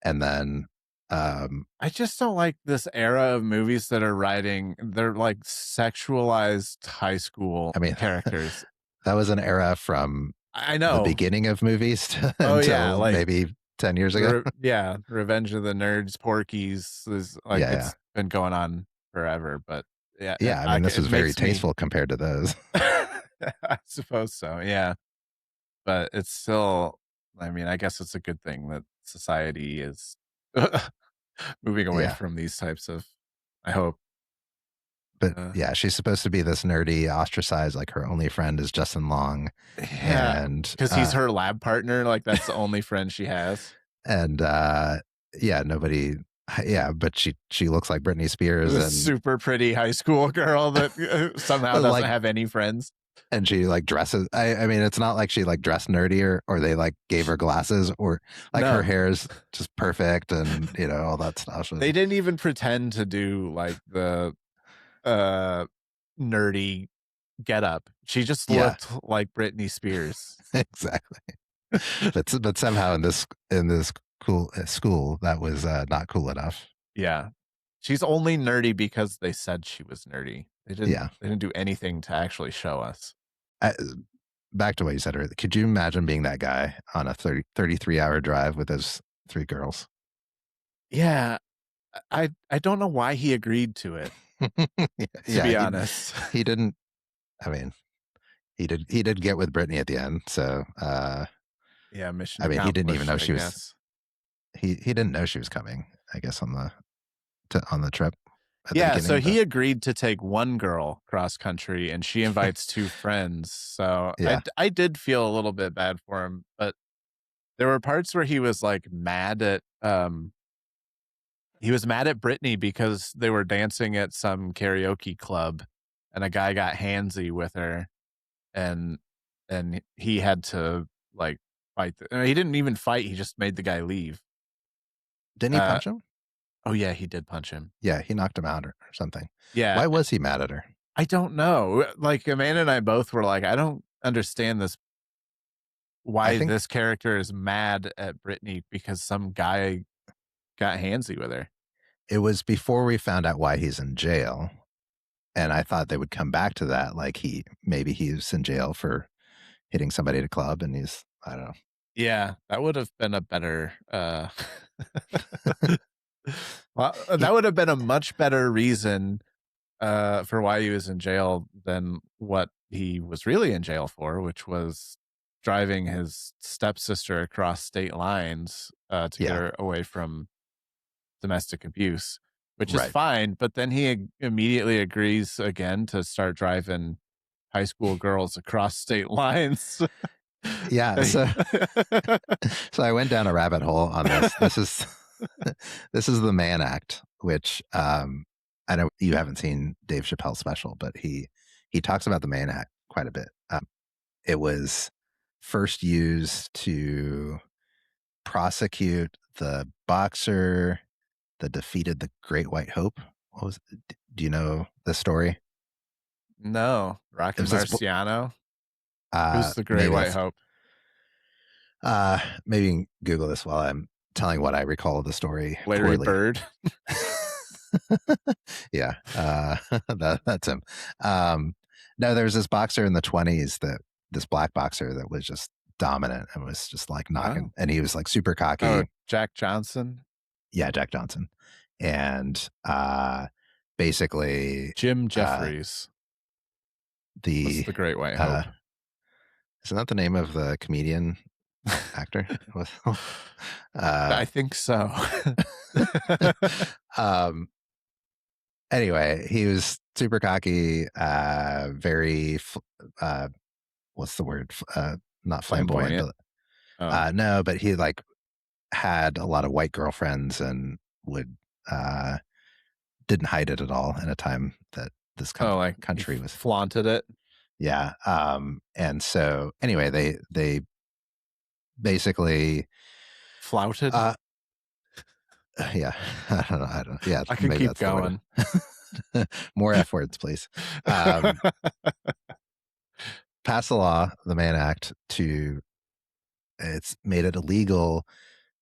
S1: and then, um,
S2: I just don't like this era of movies that are writing they're, like, sexualized high school
S1: I mean,
S2: characters.
S1: that was an era from
S2: I
S1: the
S2: know.
S1: beginning of movies
S2: Oh, yeah,
S1: until
S2: like,
S1: maybe 10 years ago.
S2: yeah, Revenge of the Nerds, Porky's is, like,
S1: Yeah, yeah.
S2: it's been going on forever, but yeah,
S1: Yeah, I mean, this
S2: it
S1: was very
S2: makes me
S1: tasteful compared to those.
S2: I suppose so, yeah. But it's still I mean, I guess it's a good thing that society is moving away
S1: Yeah.
S2: from these types of I hope.
S1: But
S2: Uh,
S1: yeah, she's supposed to be this nerdy, ostracized, like her only friend is Justin Long.
S2: yeah,
S1: And,
S2: because he's her lab partner, like, that's the only friend she has.
S1: and, yeah, nobody, yeah, but she looks like Britney Spears,
S2: This
S1: and
S2: super pretty high school girl that, somehow doesn't
S1: like,
S2: have any friends.
S1: and she like dresses. I mean, it's not like she like dressed nerdy, or they like gave her glasses, or like her
S2: No.
S1: hair is just perfect, and all that stuff.
S2: They didn't even pretend to do, like, the, uh, nerdy getup. She just
S1: Yeah,
S2: looked like Britney Spears.
S1: exactly. But somehow in this cool school, that was not cool enough.
S2: Yeah. She's only nerdy because they said she was nerdy.
S1: Yeah.
S2: They didn't do anything to actually show us.
S1: I, Back to what you said earlier. Could you imagine being that guy on a 33-hour drive with those 3 girls?
S2: Yeah, I don't know why he agreed to it, to
S1: Yeah,
S2: be honest.
S1: he didn't. I mean, he did get with Brittany at the end. So,
S2: Yeah, mission
S1: I mean, he didn't even
S2: accomplished,
S1: know
S2: I
S1: she was.
S2: guess.
S1: He didn't know she was coming. I guess on the trip at the
S2: Yeah, so
S1: beginning. But
S2: he agreed to take one girl cross country, and she invites 2 friends. So
S1: yeah,
S2: I did feel a little bit bad for him, but there were parts where he was like mad at Britney because they were dancing at some karaoke club and a guy got handsy with her and he had to like fight. He didn't even fight. He just made the guy leave.
S1: Didn't he punch him?
S2: Oh yeah, he did punch him.
S1: Yeah, he knocked him out or something.
S2: Yeah.
S1: Why was he mad at her?
S2: I don't know. Like Amanda and I both were like, I don't understand this. Why this character is mad at Britney because some guy got handsy with her.
S1: It was before we found out why he's in jail. And I thought they would come back to that. Like maybe he's in jail for hitting somebody at a club and I don't know.
S2: Yeah, that would have been a better, well, that would have been a much better reason for why he was in jail than what he was really in jail for, which was driving his stepsister across state lines to get her away from domestic abuse, which is fine. But then he immediately agrees again to start driving high school girls across state lines.
S1: Yeah. So I went down a rabbit hole on this. This is the Mann Act, which I know you haven't seen Dave Chappelle's special, but he talks about the Mann Act quite a bit. It was first used to prosecute the boxer that defeated the Great White Hope. Do you know the story?
S2: No. Rocky Marciano? Who's the Great White Hope?
S1: Maybe Google this while I'm telling what I recall of the story.
S2: Larry Bird?
S1: Yeah, that's him. No, there's this boxer in the 1920s this black boxer that was just dominant and was just like knocking, and he was like super cocky.
S2: Oh, Jack Johnson?
S1: Yeah, Jack Johnson. And basically
S2: Jim Jeffries.
S1: What's
S2: the Great White Hope?
S1: Isn't that the name of the comedian actor?
S2: I think so.
S1: Anyway, he was super cocky, very what's the word? Not flamboyant. But, no, but he like had a lot of white girlfriends and would didn't hide it at all in a time that this country was
S2: flaunted it.
S1: Yeah. And so anyway, they basically
S2: flouted.
S1: Yeah. I don't know. Yeah.
S2: I can keep going.
S1: More F words, please. Pass the law, the Mann Act, it's made it illegal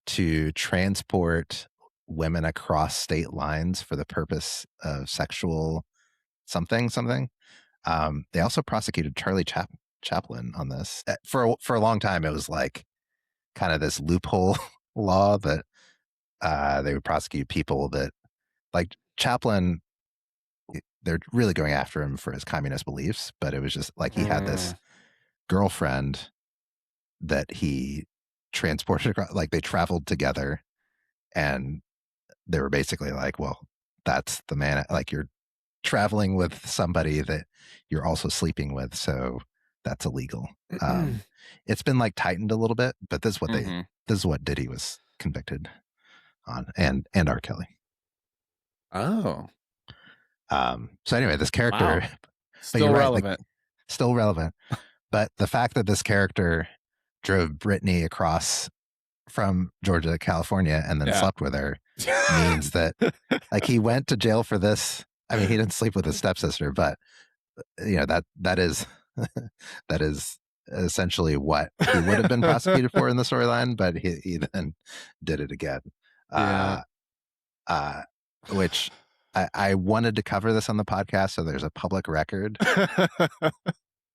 S1: to transport women across state lines for the purpose of sexual something. They also prosecuted Charlie Chaplin on this. For a long time. It was like kind of this loophole law that they would prosecute people that, like Chaplin, they're really going after him for his communist beliefs, but it was just like he had this girlfriend that he transported across, like they traveled together, and they were basically like, well, that's the man, like you're traveling with somebody that you're also sleeping with, so that's illegal. It's been like tightened a little bit, but this is what Diddy was convicted on, and R. Kelly.
S2: Oh.
S1: So anyway, this character
S2: still relevant.
S1: Still relevant. But the fact that this character drove Britney across from Georgia to California and then slept with her means that like he went to jail for this. I mean, he didn't sleep with his stepsister, but you know, that is that is essentially what he would have been prosecuted for in the storyline, but he then did it again. Which I wanted to cover this on the podcast, so there's a public record.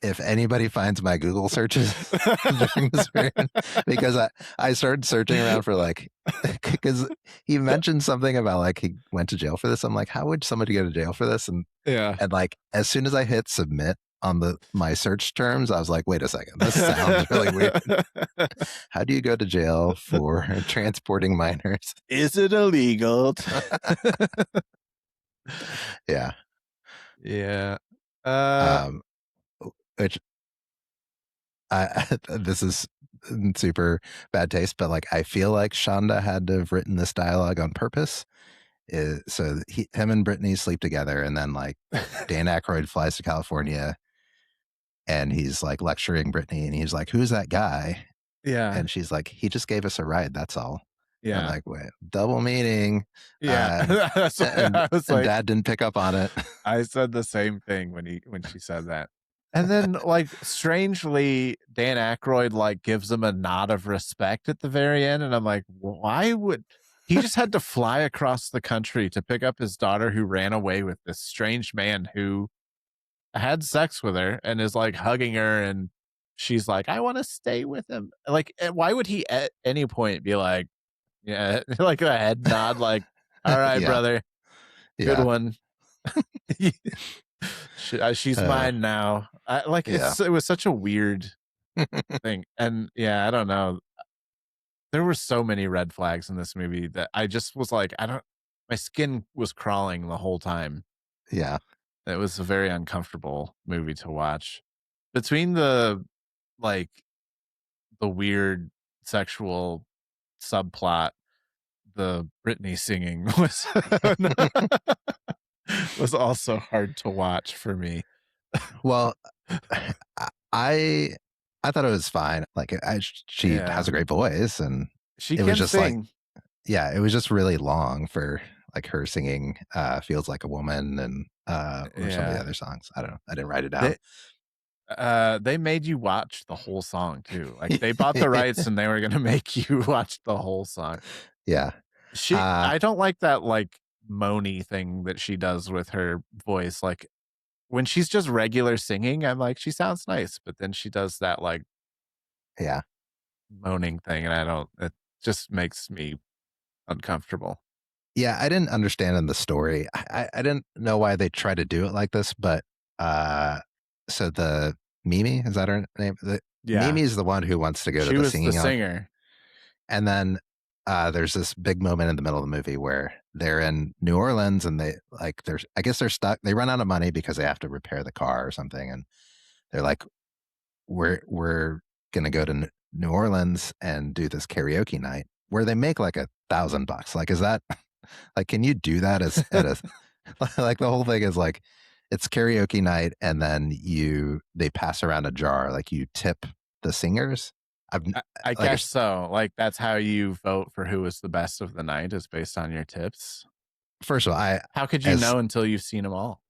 S1: If anybody finds my Google searches during this period, because I started searching around for like, because he mentioned something about like he went to jail for this. I'm like, how would somebody go to jail for this? And like as soon as I hit submit on my search terms, I was like, wait a second, this sounds really weird. How do you go to jail for transporting minors?
S2: Is it illegal?
S1: Yeah.
S2: Which
S1: this is in super bad taste, but like I feel like Shonda had to have written this dialogue on purpose. So him and Britney sleep together, and then like Dan Aykroyd flies to California, and he's like lecturing Britney, and he's like, "Who's that guy?"
S2: Yeah.
S1: And she's like, "He just gave us a ride. That's all."
S2: Yeah.
S1: I'm like, "Wait, double meaning."
S2: Yeah. I was
S1: and
S2: like,
S1: Dad didn't pick up on it.
S2: I said the same thing when she said that. And then like strangely, Dan Aykroyd like gives him a nod of respect at the very end. And I'm like, why would he just had to fly across the country to pick up his daughter who ran away with this strange man who had sex with her and is like hugging her, and she's like, I want to stay with him. Like, why would he at any point be like, yeah, like a head nod, like, all right,
S1: Yeah.
S2: brother, good one. She's mine now. It was such a weird thing. And yeah, I don't know. There were so many red flags in this movie that I just was like, my skin was crawling the whole time.
S1: Yeah.
S2: It was a very uncomfortable movie to watch. Between the weird sexual subplot, the Britney singing was also hard to watch for me.
S1: Well, I thought it was fine. Like she has a great voice, and
S2: she
S1: it was just
S2: sing.
S1: like, yeah, it was just really long for like her singing "Feels Like a Woman" and or some of the other songs. I don't know. I didn't write it down.
S2: They made you watch the whole song too. Like they bought the rights and they were gonna make you watch the whole song.
S1: Yeah.
S2: I don't like that like moany thing that she does with her voice. Like when she's just regular singing, I'm like, she sounds nice, but then she does that like moaning thing, and it just makes me uncomfortable.
S1: Yeah, I didn't understand in the story. I didn't know why they try to do it like this, but so the Mimi, is that her name? Mimi is the one who wants to go to the singing.
S2: She was the singer.
S1: And then there's this big moment in the middle of the movie where they're in New Orleans, and I guess they're stuck. They run out of money because they have to repair the car or something, and they're like, we're gonna go to New Orleans and do this karaoke night where they make like $1,000. Like, is that like, can you do that at a like the whole thing is like, it's karaoke night, and then they pass around a jar, like you tip the singers.
S2: I guess so. Like that's how you vote for who was the best of the night, is based on your tips.
S1: First of all,
S2: how could you know until you've seen them all?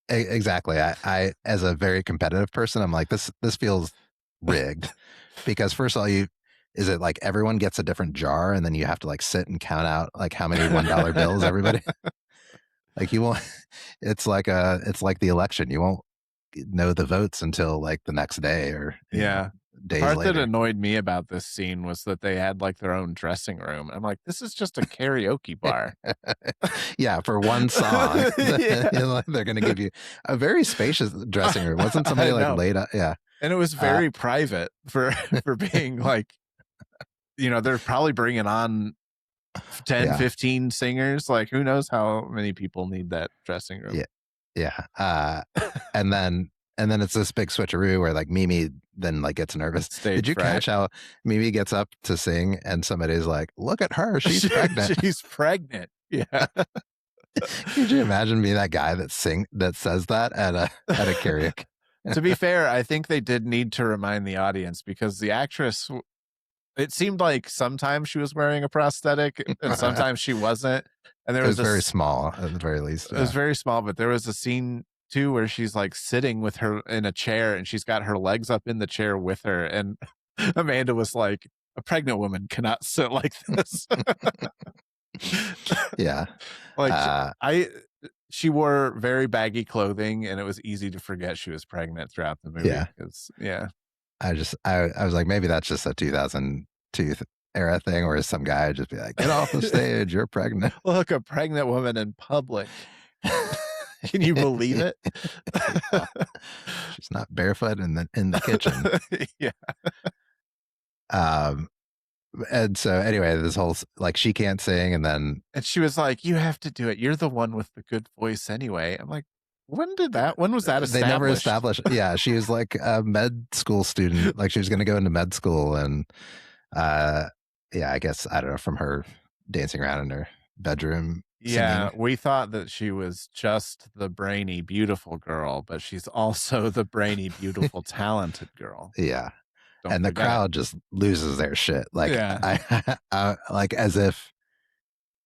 S1: Exactly. I as a very competitive person, I'm like, this feels rigged, because first of all, is it like everyone gets a different jar, and then you have to like sit and count out like how many $1 bills everybody. Like you won't. It's like the election. You won't know the votes until like the next day or days
S2: part
S1: later.
S2: That annoyed me about this scene was that they had like their own dressing room. I'm like, this is just a karaoke bar.
S1: Yeah, for one song. They're going to give you a very spacious dressing room. Wasn't somebody like laid up? Yeah.
S2: And it was very private for being like, they're probably bringing on 10, 15 singers. Like, who knows how many people need that dressing room.
S1: Yeah. And then it's this big switcheroo where like Mimi then like gets nervous. Did you catch how Mimi gets up to sing and somebody's like, look at her, she's pregnant.
S2: She's pregnant. Yeah.
S1: Could you imagine being that guy that says that at a karaoke?
S2: To be fair, I think they did need to remind the audience, because the actress, it seemed like sometimes she was wearing a prosthetic and sometimes she wasn't. And it was
S1: very small at the very least.
S2: It was very small, but there was a scene too where she's like sitting with her in a chair, and she's got her legs up in the chair with her. And Amanda was like, a pregnant woman cannot sit like this.
S1: Yeah.
S2: Like she wore very baggy clothing, and it was easy to forget she was pregnant throughout the movie.
S1: Yeah. I was like, maybe that's just a 2002 era thing, where some guy would just be like, get off the stage, you're pregnant.
S2: Look, a pregnant woman in public. Can you believe it?
S1: She's not barefoot in the kitchen.
S2: Yeah.
S1: And so anyway, this whole like, she can't sing, and she
S2: was like, you have to do it. You're the one with the good voice anyway. I'm like, When was that established?
S1: They never established. Yeah, she was like a med school student. Like she was going to go into med school, and yeah, I guess I don't know, from her dancing around in her bedroom.
S2: Yeah,
S1: singing.
S2: we thought that she was just the brainy, beautiful girl, but she's also the brainy, beautiful, talented girl.
S1: Yeah.
S2: Don't
S1: and the
S2: forget.
S1: crowd just loses their shit. Like,
S2: Yeah.
S1: like as if,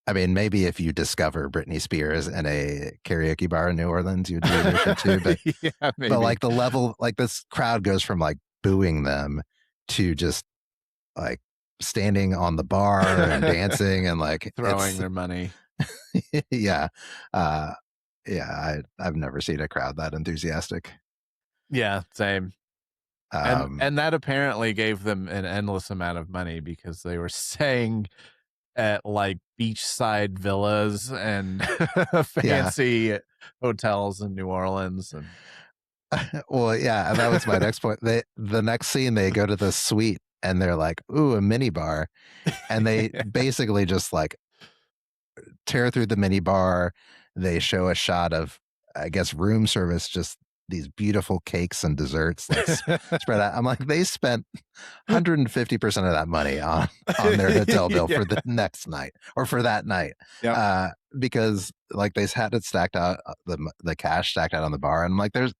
S1: I mean, maybe if you discover Britney Spears in a karaoke bar in New Orleans, you'd lose your shit too. But,
S2: yeah, maybe.
S1: but like the level, like this crowd goes from like booing them to just like standing on the bar and dancing and like
S2: throwing their money.
S1: Yeah. Yeah. I've never seen a crowd that enthusiastic.
S2: Yeah, same. And that apparently gave them an endless amount of money because they were staying at like beachside villas and fancy hotels in New Orleans. And
S1: well, yeah, that was my next point. The next scene, they go to the suite and they're like, "Ooh, a mini bar," and they basically just like tear through the mini bar. They show a shot of, I guess, room service, just these beautiful cakes and desserts like spread out. I'm like, they spent 150% of that money on their hotel bill for the next night or for that night.
S2: Yep.
S1: Because like they had it stacked out, the cash stacked out on the bar. And I'm like, there's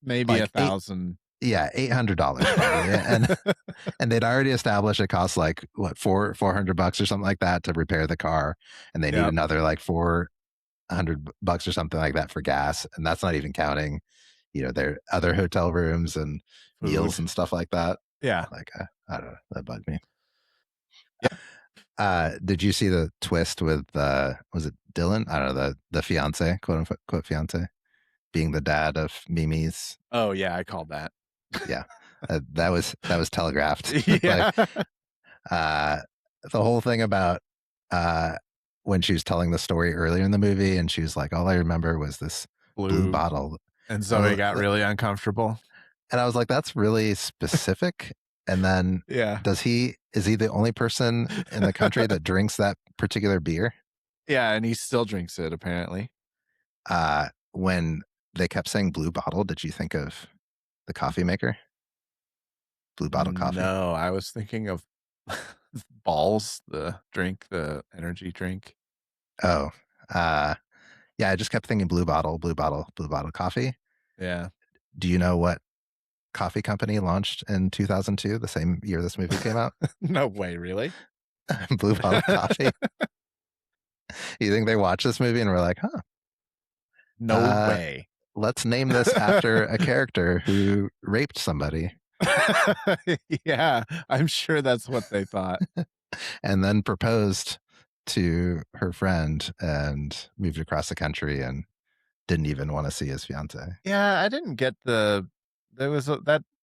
S2: maybe like 1,000.
S1: $800 and they'd already established it costs like what, $400 or something like that to repair the car, and they need another like $400 or something like that for gas, and that's not even counting, their other hotel rooms and meals and stuff like that. Like I don't know, that bugged me. Did you see the twist with was it Dylan? I don't know, the fiance, quote unquote fiance, being the dad of Mimi's?
S2: Oh yeah, I called that.
S1: Yeah, that was telegraphed.
S2: Yeah.
S1: Like, the whole thing about when she was telling the story earlier in the movie, and she was like, "All I remember was this blue bottle,"
S2: and Zoe got really uncomfortable.
S1: And I was like, "That's really specific." And then, is he the only person in the country that drinks that particular beer?
S2: Yeah, and he still drinks it apparently.
S1: When they kept saying blue bottle, did you think of the coffee maker? Blue Bottle coffee?
S2: No, I was thinking of Balls, the drink, the energy drink.
S1: Oh, yeah, I just kept thinking blue bottle coffee.
S2: Yeah.
S1: Do you know what coffee company launched in 2002, the same year this movie came out?
S2: No way, really?
S1: Blue Bottle coffee. You think they watched this movie and were like, huh?
S2: No way.
S1: Let's name this after a character who raped somebody.
S2: Yeah, I'm sure that's what they thought.
S1: And then proposed to her friend and moved across the country and didn't even want to see his fiance.
S2: Yeah, I didn't get that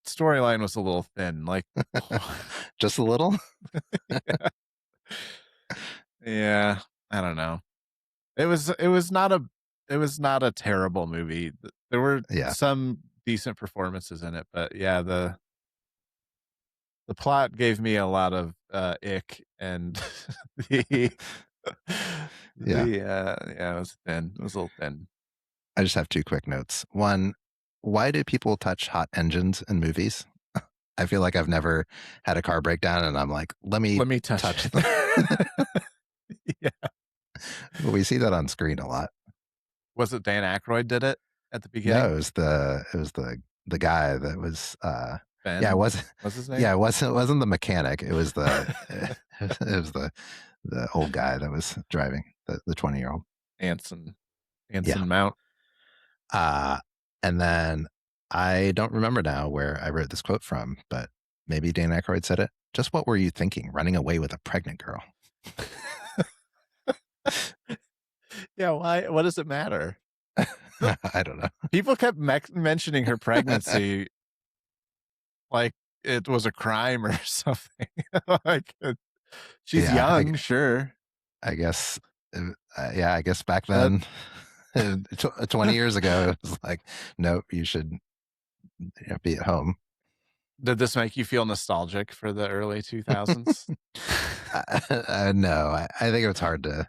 S2: storyline was a little thin, like
S1: just a little.
S2: Yeah, I don't know. It was not a terrible movie. There were some decent performances in it, but yeah, the plot gave me a lot of ick, and it was thin. It was a little thin.
S1: I just have two quick notes. One, why do people touch hot engines in movies? I feel like I've never had a car breakdown and I'm like, let me touch them.
S2: Yeah.
S1: Well, we see that on screen a lot.
S2: Was it Dan Aykroyd did it at the beginning?
S1: No, it was the guy that was
S2: Ben?
S1: Yeah, it wasn't.
S2: What's his name?
S1: Yeah, it wasn't the mechanic. It was the the old guy that was driving, the 20-year-old.
S2: Anson Mount.
S1: And then I don't remember now where I wrote this quote from, but maybe Dan Aykroyd said it. Just what were you thinking, running away with a pregnant girl?
S2: Yeah, why? What does it matter?
S1: I don't know.
S2: People kept mentioning her pregnancy like it was a crime or something. Like she's young, sure.
S1: I guess, I guess back then, 20 years ago, it was like, nope, you should be at home.
S2: Did this make you feel nostalgic for the early 2000s?
S1: No, I think it was hard to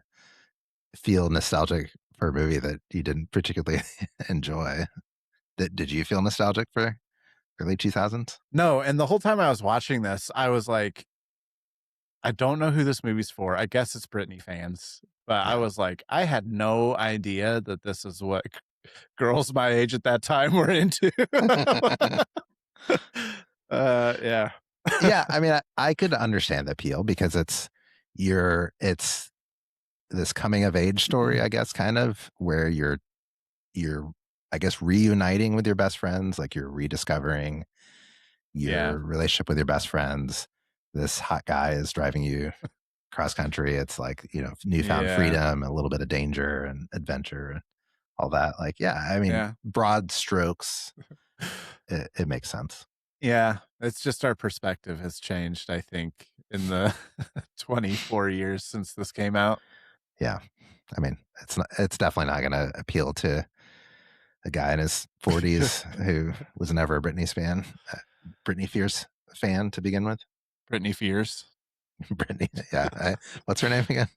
S1: feel nostalgic for a movie that you didn't particularly enjoy. Did you feel nostalgic for early 2000s?
S2: No, and the whole time I was watching this, I was like, I don't know who this movie's for. I guess it's Britney fans. But I
S1: Yeah.
S2: was like, I had no idea that this is what girls my age at that time were into. Yeah.
S1: Yeah, I mean, I could understand the appeal because it's this coming of age story, I guess, kind of where you're I guess reuniting with your best friends, like you're rediscovering
S2: Yeah.
S1: your relationship with your best friends. This hot guy is driving you cross country. It's like, newfound
S2: Yeah.
S1: freedom, a little bit of danger and adventure and all that. Like, yeah, I mean,
S2: Yeah.
S1: broad strokes, it makes sense.
S2: Yeah. It's just our perspective has changed, I think, in the 24 years since this came out.
S1: Yeah. I mean, it's definitely not going to appeal to a guy in his 40s who was never a Britney fan, Britney Spears fan to begin with.
S2: Britney Fears.
S1: Britney, yeah. What's her name again?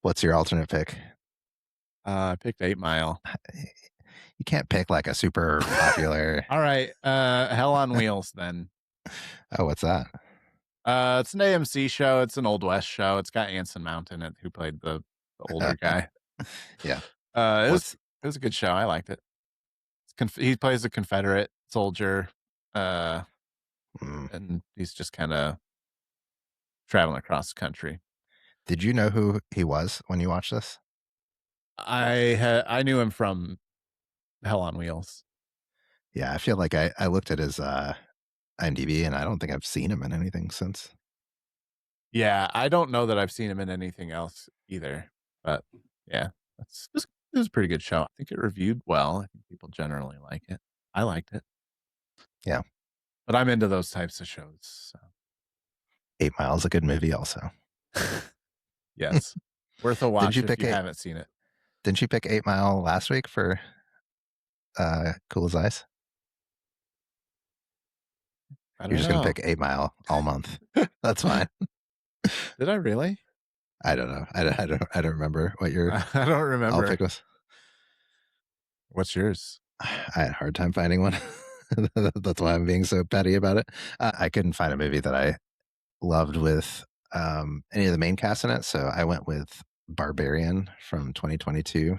S1: What's your alternate pick?
S2: I picked 8 Mile.
S1: You can't pick like a super popular.
S2: All right. Hell on Wheels then.
S1: Oh, what's that?
S2: It's an AMC show. It's an Old West show. It's got Anson Mount in it, who played the older guy.
S1: Yeah.
S2: It was a good show. I liked it. He plays a Confederate soldier, and he's just kind of traveling across the country.
S1: Did you know who he was when you watched this?
S2: I knew him from Hell on Wheels.
S1: Yeah, I feel like I looked at his IMDb and I don't think I've seen him in anything since.
S2: Yeah, I don't know that I've seen him in anything else either. But yeah, this is a pretty good show. I think it reviewed well. I think people generally like it. I liked it.
S1: Yeah.
S2: But I'm into those types of shows. So.
S1: 8 Mile is a good movie also.
S2: Yes. Worth a watch if you
S1: you
S2: haven't seen it.
S1: Didn't you pick 8 Mile last week for Cool as Ice? You're just going to pick 8 Mile all month. That's fine.
S2: Did I really?
S1: I don't know. I don't remember what your
S2: I don't remember.
S1: pick was.
S2: What's yours?
S1: I had a hard time finding one. That's why I'm being so petty about it. I couldn't find a movie that I loved with any of the main cast in it, so I went with Barbarian from 2022,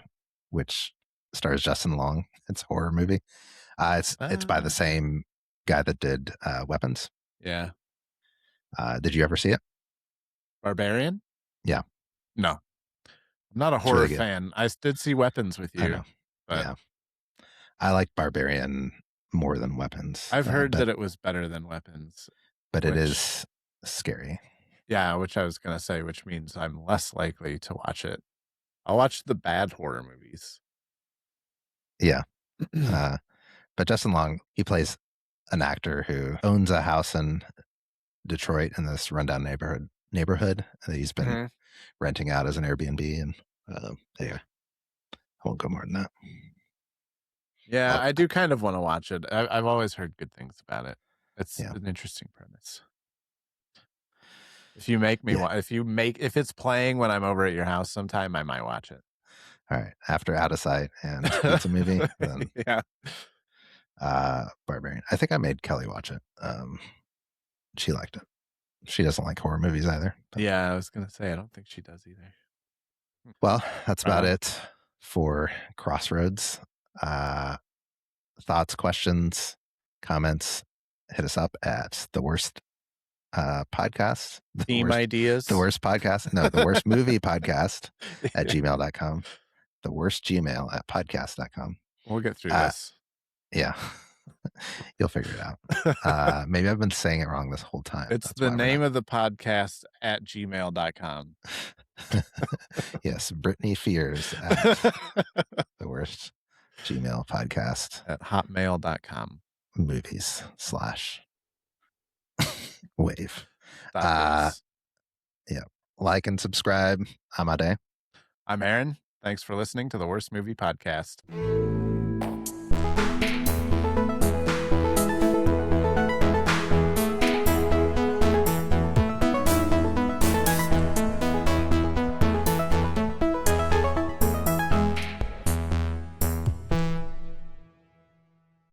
S1: which stars Justin Long. It's a horror movie. It's by the same guy that did Weapons.
S2: Yeah.
S1: Did you ever see it?
S2: Barbarian?
S1: Yeah.
S2: No. I'm not a horror fan. I did see Weapons with you.
S1: I know.
S2: But
S1: yeah. I like Barbarian more than Weapons.
S2: I've heard that it was better than Weapons.
S1: But it is scary.
S2: Yeah, which I was going to say, which means I'm less likely to watch it. I'll watch the bad horror movies.
S1: Yeah. But Justin Long, he plays an actor who owns a house in Detroit in this rundown neighborhood that he's been renting out as an Airbnb. And anyway, I won't go more than that.
S2: Yeah, I do kind of want to watch it. I've always heard good things about it. It's an interesting premise. If you make me if it's playing when I'm over at your house sometime, I might watch it.
S1: All right. After Out of Sight and Pizza Movie, then
S2: yeah.
S1: Barbarian. I think I made Kelly watch it. She liked it. She doesn't like horror movies either.
S2: But. Yeah, I was gonna say I don't think she does either.
S1: Well, that's about it for Crossroads. Thoughts, questions, comments, hit us up at the worst podcast.
S2: Theme ideas.
S1: The worst podcast. No, the worst movie podcast at gmail.com. The worst Gmail at podcast.com.
S2: We'll get through this.
S1: Yeah. You'll figure it out.Maybe I've been saying it wrong this whole time.
S2: It's the name of the podcast at gmail.com.
S1: Yes, Britney Fears at the worst Gmail podcast
S2: at hotmail.com.
S1: Movies / wave.
S2: Yeah.
S1: Like and subscribe. I'm Ade.
S2: I'm Aaron. Thanks for listening to the Worst Movie Podcast.